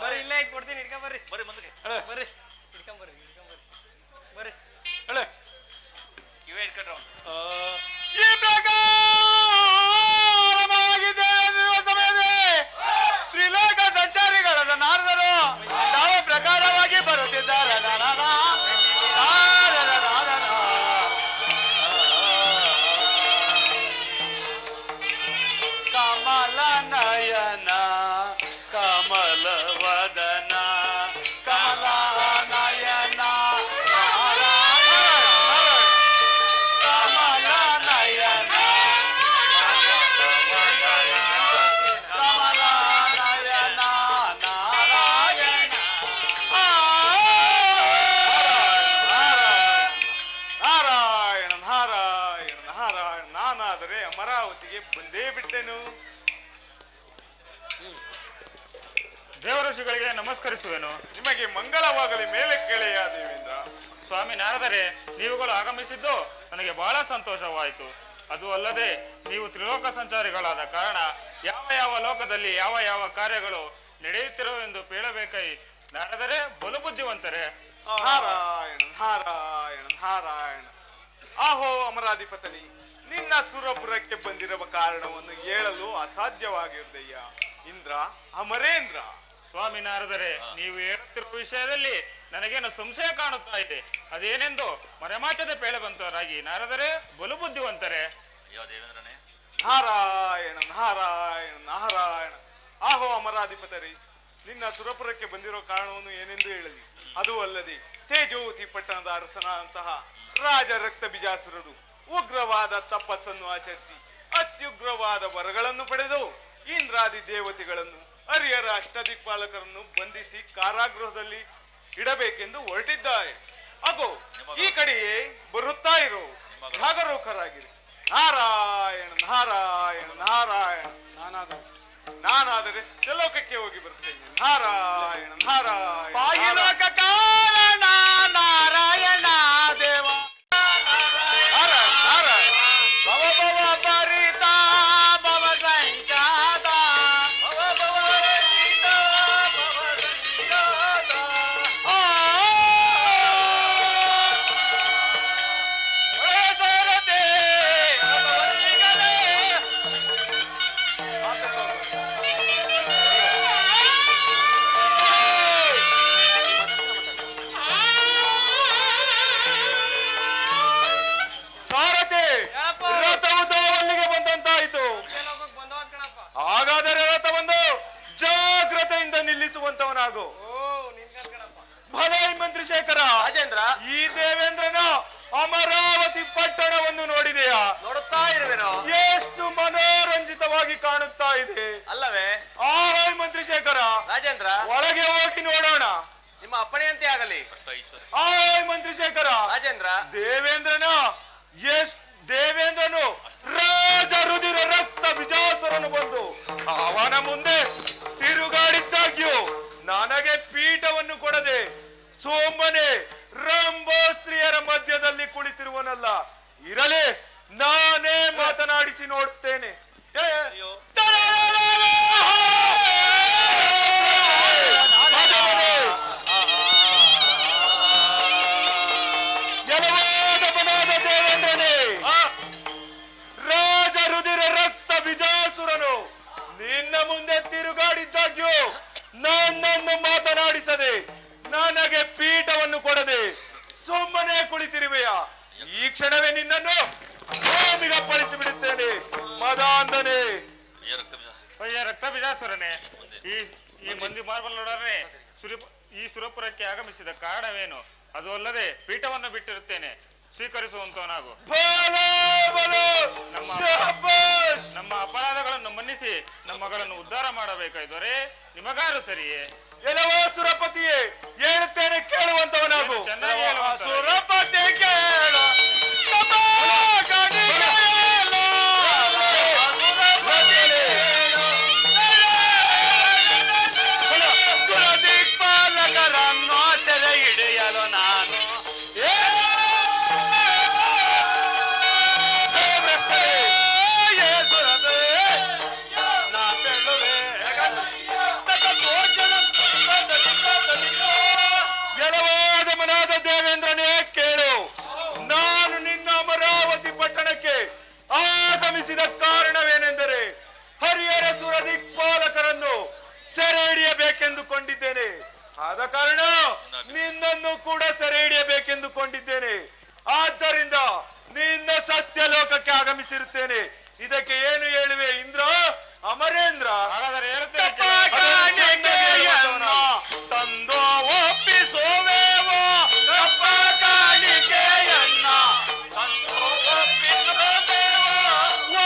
ಬರ್ರಿ, ಇಲ್ಲೇ ಐತ್ ಕೊಡ್ತೀನಿ, ಹಿಡ್ಕೊಂಡ್ ಬರ್ರಿ. ಬರ್ರಿ ಮುಂದಕ್ಕೆ. ಬರ್ರಿ, ಹಿಡ್ಕೊಂಡ್ ಬರ್ರಿ, ಹಿಡ್ಕೊಂಡ್ ಬರ್ರಿ. ಬರ್ರಿ. ಹೇಳೆ ಕಿವೇ ಇಟ್ಕೊಂಡ್ರು. ಈ ಪ್ರಕಾರವಾಗಿದೆ ಎನ್ನುವ ಸಮಯದಲ್ಲಿ ತ್ರಿಲೋಕ ಸಂಚಾರಿಗಳಾದ ನಾರದರು ಯಾವ ಪ್ರಕಾರವಾಗಿ ಬರುತ್ತಿದ್ದಾರೆ. ಕಮಲ ನಯನ ಕಮಲ ವದನ ಕಮಲ ನಯನ ಕಮಲ ನಯನ ಕಮಲ ನಯನ ನಾರಾಯಣ ನಾರಾಯಣ ನಾರಾಯಣ ನಾರಾಯಣ. ನಾನಾದರೆ ಅಮರಾವತಿಗೆ ಬಂದೇ ಬಿಟ್ಟೆನು. ದೇವಋಷಿಗಳಿಗೆ ನಮಸ್ಕರಿಸುವೆನು. ನಿಮಗೆ ಮಂಗಳವಾಗಲಿ ಮೇಲೆ ಕೆಳೆಯ ದೇವೇಂದ್ರ. ಸ್ವಾಮಿ ನಾರದರೆ, ನೀವುಗಳು ಆಗಮಿಸಿದ್ದು ನನಗೆ ಬಹಳ ಸಂತೋಷವಾಯಿತು. ಅದು ಅಲ್ಲದೆ ನೀವು ತ್ರಿಲೋಕ ಸಂಚಾರಿಗಳಾದ ಕಾರಣ ಯಾವ ಯಾವ ಲೋಕದಲ್ಲಿ ಯಾವ ಯಾವ ಕಾರ್ಯಗಳು ನಡೆಯುತ್ತಿರುವೆಂದು ಹೇಳಬೇಕೈ. ನಾರದರೆ ಬಲು ಬುದ್ಧಿವಂತರೇ. ನಾರಾಯಣ ನಾರಾಯಣ ನಾರಾಯಣ. ಆಹೋ ಅಮರಾಧಿಪತನಿ, ನಿನ್ನ ಸುರಪುರಕ್ಕೆ ಬಂದಿರುವ ಕಾರಣವನ್ನು ಹೇಳಲು ಅಸಾಧ್ಯವಾಗಿರುದಯ್ಯ. ಇಂದ್ರ ಅಮರೇಂದ್ರ. ಸ್ವಾಮಿ ನಾರದರೆ, ನೀವು ಹೇಳುತ್ತಿರುವ ವಿಷಯದಲ್ಲಿ ನನಗೇನು ಸಂಶಯ ಕಾಣುತ್ತಾ ಇದೆ. ಅದೇನೆಂದು ಮರೆಮಾಚದೆ ಪೇಳಬಂತವರಾಗಿ ನಾರದರೆ ಬಲು ಬುದ್ಧಿವಂತರೇ. ಅಯ್ಯೋ ದೇವೇಂದ್ರನೇ, ನಾರಾಯಣ ನಾರಾಯಣ ನಾರಾಯಣ. ಆಹೋ ಅಮರಾಧಿಪತರಿ, ನಿನ್ನ ಸುರಪುರಕ್ಕೆ ಬಂದಿರೋ ಕಾರಣವನ್ನು ಏನೆಂದು ಹೇಳಲಿ. ಅದು ಅಲ್ಲದೆ ತೇಜೋವತಿ ಪಟ್ಟಣದ ಅರಸನಾದಂತಹ ರಾಜ ರಕ್ತ ಬಿಜಾಸುರರು ಉಗ್ರವಾದ ತಪಸ್ಸನ್ನು ಆಚರಿಸಿ ಅತ್ಯುಗ್ರವಾದ ವರಗಳನ್ನು ಪಡೆದು ಇಂದ್ರಾದಿ ದೇವತೆಗಳನ್ನು ಹರಿಹರ ಅಷ್ಟದಿಕ್ಪಾಲಕರನ್ನು ಬಂಧಿಸಿ ಕಾರಾಗೃಹದಲ್ಲಿ ಇಡಬೇಕೆಂದು ಹೊರಟಿದ್ದಾರೆ. ಅಗೋ ಈ ಕಡೆಯೇ ಬರುತ್ತಾ ಇರೋ, ಜಾಗರೂಕರಾಗಿರಿ. ನಾರಾಯಣ ನಾರಾಯಣ ನಾರಾಯಣ. ನಾನಾದರೆ ಸ್ಥಳೋಕಕ್ಕೆ ಹೋಗಿ ಬರುತ್ತೇನೆ. ನಾರಾಯಣ ನಾರಾಯಣ ಬಾಗಿಲೋಕ ಕಾರಣ ನಾರಾಯಣ ದೇವ ನಾರಾಯಣ ನಾರಾಯಣ. ಭವ ಭವ ಪರಿತ ಭವ ಸಂಖ್ಯಾತ ಭವ ಭವ ಪರಿತ ಭವ ಸಂಖ್ಯಾತ. ಸಾರಥಿ ಭವನಿಗಳೇ. ಸಾರಥಿ ಹೇಳಪ್ಪ. ರಥವು ತಾವಲ್ಲಿಗೆ ಬಂದಂತಾಯಿತು. ಲೋಕಕ್ಕೆ ಬಂದವಾದ ಕಣಪ್ಪ. ಹಾಗಾದರೆ ರಥವನ್ನು ಜಾಗ್ರತೆಯಿಂದ ನಿಲ್ಲಿಸುವಂತವನಾಗು. ಓ, ನಿನ್ಗಲ್ ಕಣಪ್ಪ. ಭಲೈ ಮಂತ್ರಿ ಶೇಖರ. ರಾಜೇಂದ್ರ, ಈ ದೇವೇಂದ್ರನ ಅಮರಾವತಿ ಪಟ್ಟಣವನ್ನು ನೋಡಿದೆಯಾ? ನೋಡುತ್ತಾ ಇರುವೆನು. ಎಷ್ಟು ಮನೋರಂಜಿತವಾಗಿ ಕಾಣುತ್ತಾ ಇದೆ ಅಲ್ಲವೇ ಆಹೋಯ್ ಮಂತ್ರಿ ಶೇಖರ, ರಾಜೇಂದ್ರ? ಒಳಗೆ ಹೋಗಿ ನೋಡೋಣ. ನಿಮ್ಮ ಅಪ್ಪಣೆಯಂತೆ ಆಗಲಿ. ಆಹೋಯ್ ಮಂತ್ರಿ ಶೇಖರ. ರಾಜೇಂದ್ರ, ದೇವೇಂದ್ರನು ರಾಜ ರುದಿರ ರಕ್ತ ಬಿಜಾಸುರನು ಬಂದು ಅವನ ಮುಂದೆ ತಿರುಗಾಡಿದ್ದಾಗ್ಯೂ ನನಗೆ ಪೀಠವನ್ನು ಕೊಡದೆ ಸುಮ್ಮನೆ ರಂಭೋಸ್ತ್ರೀಯರ ಮಧ್ಯದಲ್ಲಿ ಕುಳಿತಿರುವನಲ್ಲ. ಇರಲಿ, ನಾನೇ ಮಾತನಾಡಿಸಿ ನೋಡುತ್ತೇನೆ. ದೇವೇಂದ್ರನೇ, ರಾಜ ರುದಿರ ರಕ್ತ ಬಿಜಾಸುರನು ನಿನ್ನ ಮುಂದೆ ತಿರುಗಾಡಿದ್ದಾಗ್ಯೂ ನನ್ನನ್ನು ಮಾತನಾಡಿಸದೆ ನನಗೆ ಪೀಠವನ್ನು ಕೊಡದೆ ಸುಮ್ಮನೆ ಕುಳಿತಿರುವೆಯ. ಈ ಕ್ಷಣವೇ ನಿನ್ನನ್ನು ಭೂಮಿಗಪ್ಪಳಿಸಿ ಬಿಡುತ್ತೇನೆ ಮದಾಂಧನೆ. ಅಯ್ಯ ರಕ್ತ ಬಿಜಾಸುರನೇ, ಈ ಮಂದಿ ಮಾರ್ಬಲೊಡನೆ ಈ ಸುರಪುರಕ್ಕೆ ಆಗಮಿಸಿದ ಕಾರಣವೇನು? ಅದು ಅಲ್ಲದೆ ಪೀಠವನ್ನು ಬಿಟ್ಟಿರುತ್ತೇನೆ, ಸ್ವೀಕರಿಸುವಂತವನಾಗು. ನಮ್ಮ ಅಪರಾಧಗಳನ್ನು ಮನ್ನಿಸಿ ನಮ್ಮ ಮಗಳನ್ನು ಉದ್ಧಾರ ಮಾಡಬೇಕಾಯ್ದರೆ ನಿಮಗಾರು ಸರಿಯೇ? ಎಲ್ಲವೋ ಸುರಪತಿಯೇ, ಹೇಳುತ್ತೇನೆ ಕೇಳುವಂತವನಾಗು. ಚೆನ್ನಾಗಿ ಸುರಪತಿ ಕೇಳು. ದಿಕ್ಪಾಲಕರನ್ನು ಸೆರೆ ಹಿಡಿಯಲು ನಾನು ಎಲವಾದ ಮನಾದ ದೇವೇಂದ್ರನೇ ಕೇಳು. ನಾನು ನಿನ್ನ ಅಮರಾವತಿ ಪಟ್ಟಣಕ್ಕೆ ಆಗಮಿಸಿದ ಕಾರಣವೇನೆಂದರೆ ಹರಿಹರ ಸುರ ದಿಕ್ಪಾಲಕರನ್ನು ಸೆರೆ ಹಿಡಿಯಬೇಕೆಂದುಕೊಂಡಿದ್ದೇನೆ. ಆದ ಕಾರಣ ನಿನ್ನನ್ನು ಕೂಡ ಸೆರೆ ಹಿಡಿಯಬೇಕೆಂದುಕೊಂಡಿದ್ದೇನೆ. ಆದ್ದರಿಂದ ನಿನ್ನ ಸತ್ಯ ಲೋಕಕ್ಕೆ ಆಗಮಿಸಿರುತ್ತೇನೆ. ಇದಕ್ಕೆ ಏನು ಹೇಳುವೆ ಇಂದ್ರ ಅಮರೇಂದ್ರ? ಹಾಗಾದರೆ ತಂದು ಒಪ್ಪಿಸುವೆವೋ ತಪ್ಪ ಕಾಣಿಕೆಯನ್ನ ತಂದು ಒಪ್ಪಿಸುವೆವೋ.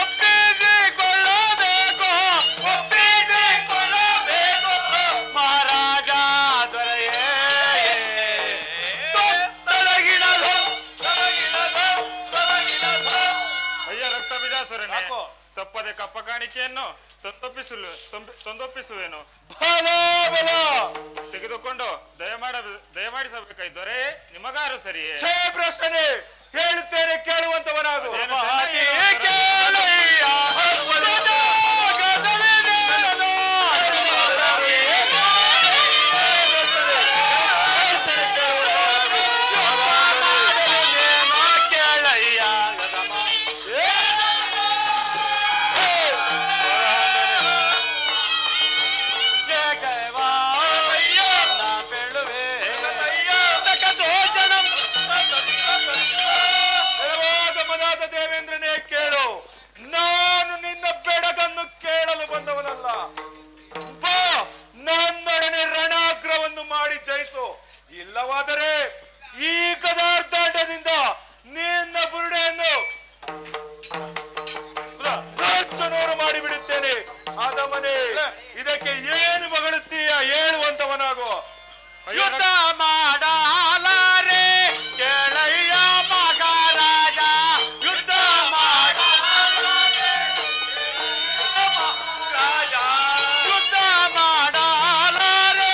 ಒಪ್ಪಿಸಿಕೊಳ್ಳಬೇಕು ಒಪ್ಪಿಸಿಕೊಳ್ಳಬೇಕು ಮಹಾರಾಜ ದೊರೆಯೇ. ತೊಲಗಿಡಲು ತೊಲಗಿಡಲು ತೊಲಗಿಡಲು. ಅಯ್ಯ ರಕ್ತ ಬಿಜಾಸುರನೇ, ತಪ್ಪದೆ ಕಪ್ಪ ಕಾಣಿಕೆಯನ್ನು ತಂದೊಪ್ಪಿಸುವೇನು. ತೆಗೆದುಕೊಂಡು ದಯಮಾಡಿಸಬೇಕಾಯ್ದರೆ ನಿಮಗಾರು ಸರಿಯೇ? ಪ್ರಶ್ನೆ ಹೇಳುತ್ತೇನೆ ಕೇಳುವಂತವನಾಗು. ದೇವೇಂದ್ರನೇ ಕೇಳು. ನಾನು ನಿನ್ನ ಬೆಡಗನ್ನು ಕೇಳಲು ಬಂದವನಲ್ಲ. ಬಾ, ನನ್ನೊಡನೆ ರಣಾಗ್ರವನ್ನು ಮಾಡಿ ಜಯಿಸು. ಇಲ್ಲವಾದರೆ ಈ ಗದಾರ್ಧಾಂಡದಿಂದ ನಿನ್ನ ಬುರುಡೆಯನ್ನು ನೂರು ಮಾಡಿಬಿಡುತ್ತೇನೆ. ಆದ ಮನೆ ಇದಕ್ಕೆ ಏನು ಮಗಳುತ್ತೀಯ ಹೇಳುವಂತವನಾಗು. ಯುದ್ಧ ಮಾಡಲಾರೆ ಕೇಳಯ್ಯ ಮಹಾರಾಜ. ಯುದ್ಧ ಮಾಡಲಾರೆ ಯುದ್ಧ ಮಾಡಲಾರೆ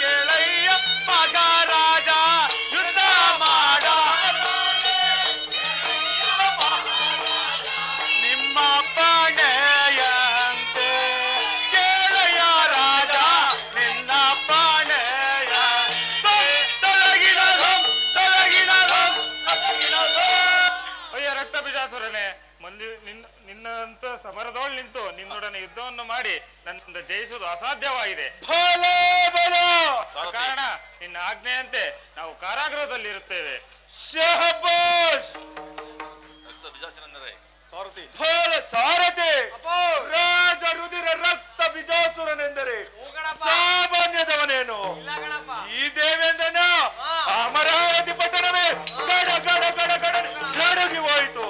ಕೇಳಯ್ಯ ಮಹಾರಾಜ. ಯುದ್ಧ ಮಾಡ ನಿಮ್ಮ ಪಾಣೆಯಂತೆ ಕೇಳಯ್ಯ ರಾಜ ನಿನ್ನ ಪಾಣೆಯ. ಅಯ್ಯ ರಕ್ತ ಬಿಜಾಸುರನೇ, ನಿನ್ನಂತ ಸಮರದೊಳ್ ನಿಂತು ನಿನ್ನೊಡನೆ ಯುದ್ಧವನ್ನು ಮಾಡಿ ನನ್ನಿಂದ ಜಯಿಸುವುದು ಅಸಾಧ್ಯವಾಗಿದೆ. ಕಾರಣ ನಿನ್ನ ಆಜ್ಞೆಯಂತೆ ನಾವು ಕಾರಾಗೃಹದಲ್ಲಿರುತ್ತೇವೆ. ಸಾರಥಿ ರಾಜ ರುದಿರ ರಕ್ತ ಬಿಜಾಸುರನೆಂದರೆ ಸಾಮಾನ್ಯದವನೇನು? ಈ ದೇವೇಂದ್ರನ ಅಮರಾವತಿ ಪಟ್ಟಣವೇ ಗಡ ಗಡ ಗಡ ಗಡ ನಡುಗಿ ಹೋಯಿತು.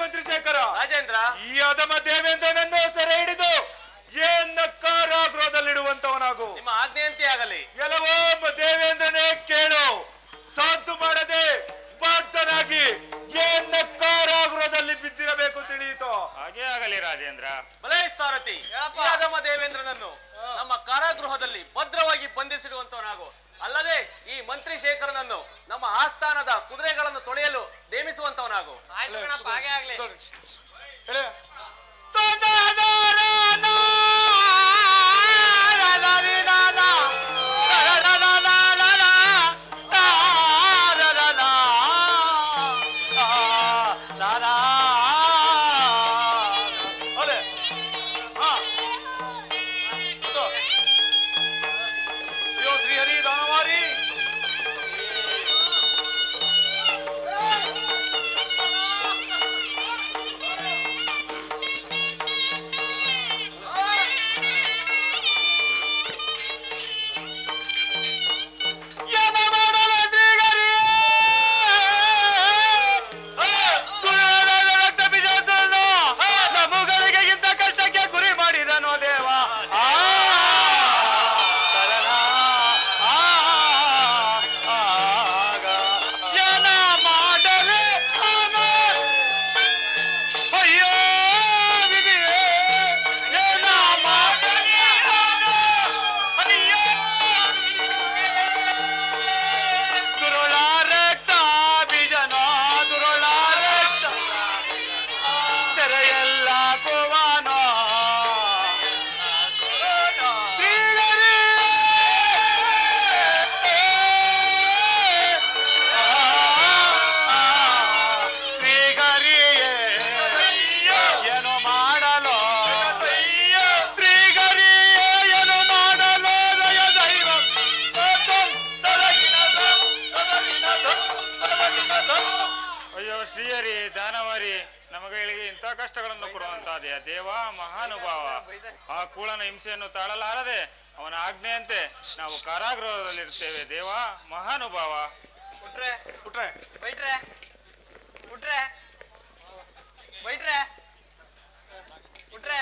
ಮಂತ್ರಿಶೇಖರ ರಾಜೇಂದ್ರ, ಈ ಅಧಮ ದೇವೇಂದ್ರನನ್ನು ಸೆರೆ ಹಿಡಿದು ಏನ ಕಾರಾಗೃಹದಲ್ಲಿಡುವಂತವನಾಗು. ನಿಮ್ಮ ಆಜ್ಞೆಯಂತೆ ಆಗಲಿ. ಎಲ್ಲವೋ ದೇವೇಂದ್ರನೇ ಕೇಳು. ಸಾಧು ಮಾಡದೆ ಬದ್ಧನಾಗಿ ಏನ ಕಾರಾಗೃಹದಲ್ಲಿ ಬಿದ್ದಿರಬೇಕು ತಿಳಿಯಿತು. ಹಾಗೇ ಆಗಲಿ ರಾಜೇಂದ್ರ. ಬಲೇ ಸಾರಥಿ, ಈ ಅಧಮ ದೇವೇಂದ್ರನನ್ನು ನಮ್ಮ ಕಾರಾಗೃಹದಲ್ಲಿ ಭದ್ರವಾಗಿ ಬಂಧಿಸಿಡುವಂತವನಾಗು. ಅಲ್ಲದೆ ಈ ಮಂತ್ರಿ ಶೇಖರನನ್ನು ನಮ್ಮ ಆಸ್ಥಾನದ ಕುದುರೆಗಳನ್ನು ತೊಳೆಯಲು ನೇಮಿಸುವಂತವನಾಗು. ಹೇಳಿ. ಅದೇ ಹಾ ಅದು. ಅಯ್ಯೋ ಶ್ರೀಹರಿ ದಾನವಾರಿ ನಮ್ಮಗಳಿಗೆ ಇಂಥ ಕಷ್ಟಕ್ಕೆ ಗುರಿ ಮಾಡಿದನೋ ದೇವ. ಏನ ಮಾಡಲಿ ಅಯ್ಯೋ ವಿಧಿಯೇ, ಏನ ಮಾಡಲಿ ಅಯ್ಯೋ ದುರುಳಾರಕ್ತ ಬೀಜನ ದುರುಳಾರಕ್ತ ಸೆರೆಯೆಲ್ಲ ಕೋವಾನ ಶ್ರೀಹರಿ ಶ್ರೀಹರಿಯೇ ಏನು ಮಾಡಲು ಶ್ರೀಹರಿಯೇ ಏನು ಮಾಡಲು ದಯ ದೈವ ಅಯ್ಯೋ ಶ್ರೀಹರಿ ದಾನವಾರಿ, ನಮಗಳಿಗೆ ಇಂಥ ಕಷ್ಟಗಳನ್ನು ಕೊಡುವಂತಾದೆಯ ದೇವ ಮಹಾನುಭಾವ. ಆ ಕೂಳನ ಹಿಂಸೆಯನ್ನು ತಾಳಲಾರದೆ ಅವನ ಆಜ್ಞೆಯಂತೆ ನಾವು ಕಾರಾಗೃಹದಲ್ಲಿರ್ತೇವೆ ದೇವ ಮಹಾನುಭಾವ. ಬಿಟ್ರೆ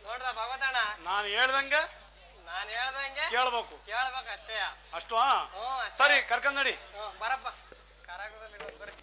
ನೋಡ್ದ ಭಗವತಣ್ಣ, ನಾನು ಹೇಳ್ದಂಗೆ ನಾನು ಹೇಳ್ದಂಗೆ ಕೇಳ್ಬೇಕು ಕೇಳ್ಬೇಕು ಅಷ್ಟೇ. ಅಷ್ಟು. ಹ್ಞೂ ಅಷ್ಟೇ. ಸರಿ ಕರ್ಕೊಂಡ್ ನಡಿ. ಬರಪ್ಪ ಕಾರಾಗೃಹದಲ್ಲಿ ಬರ್ರಿ.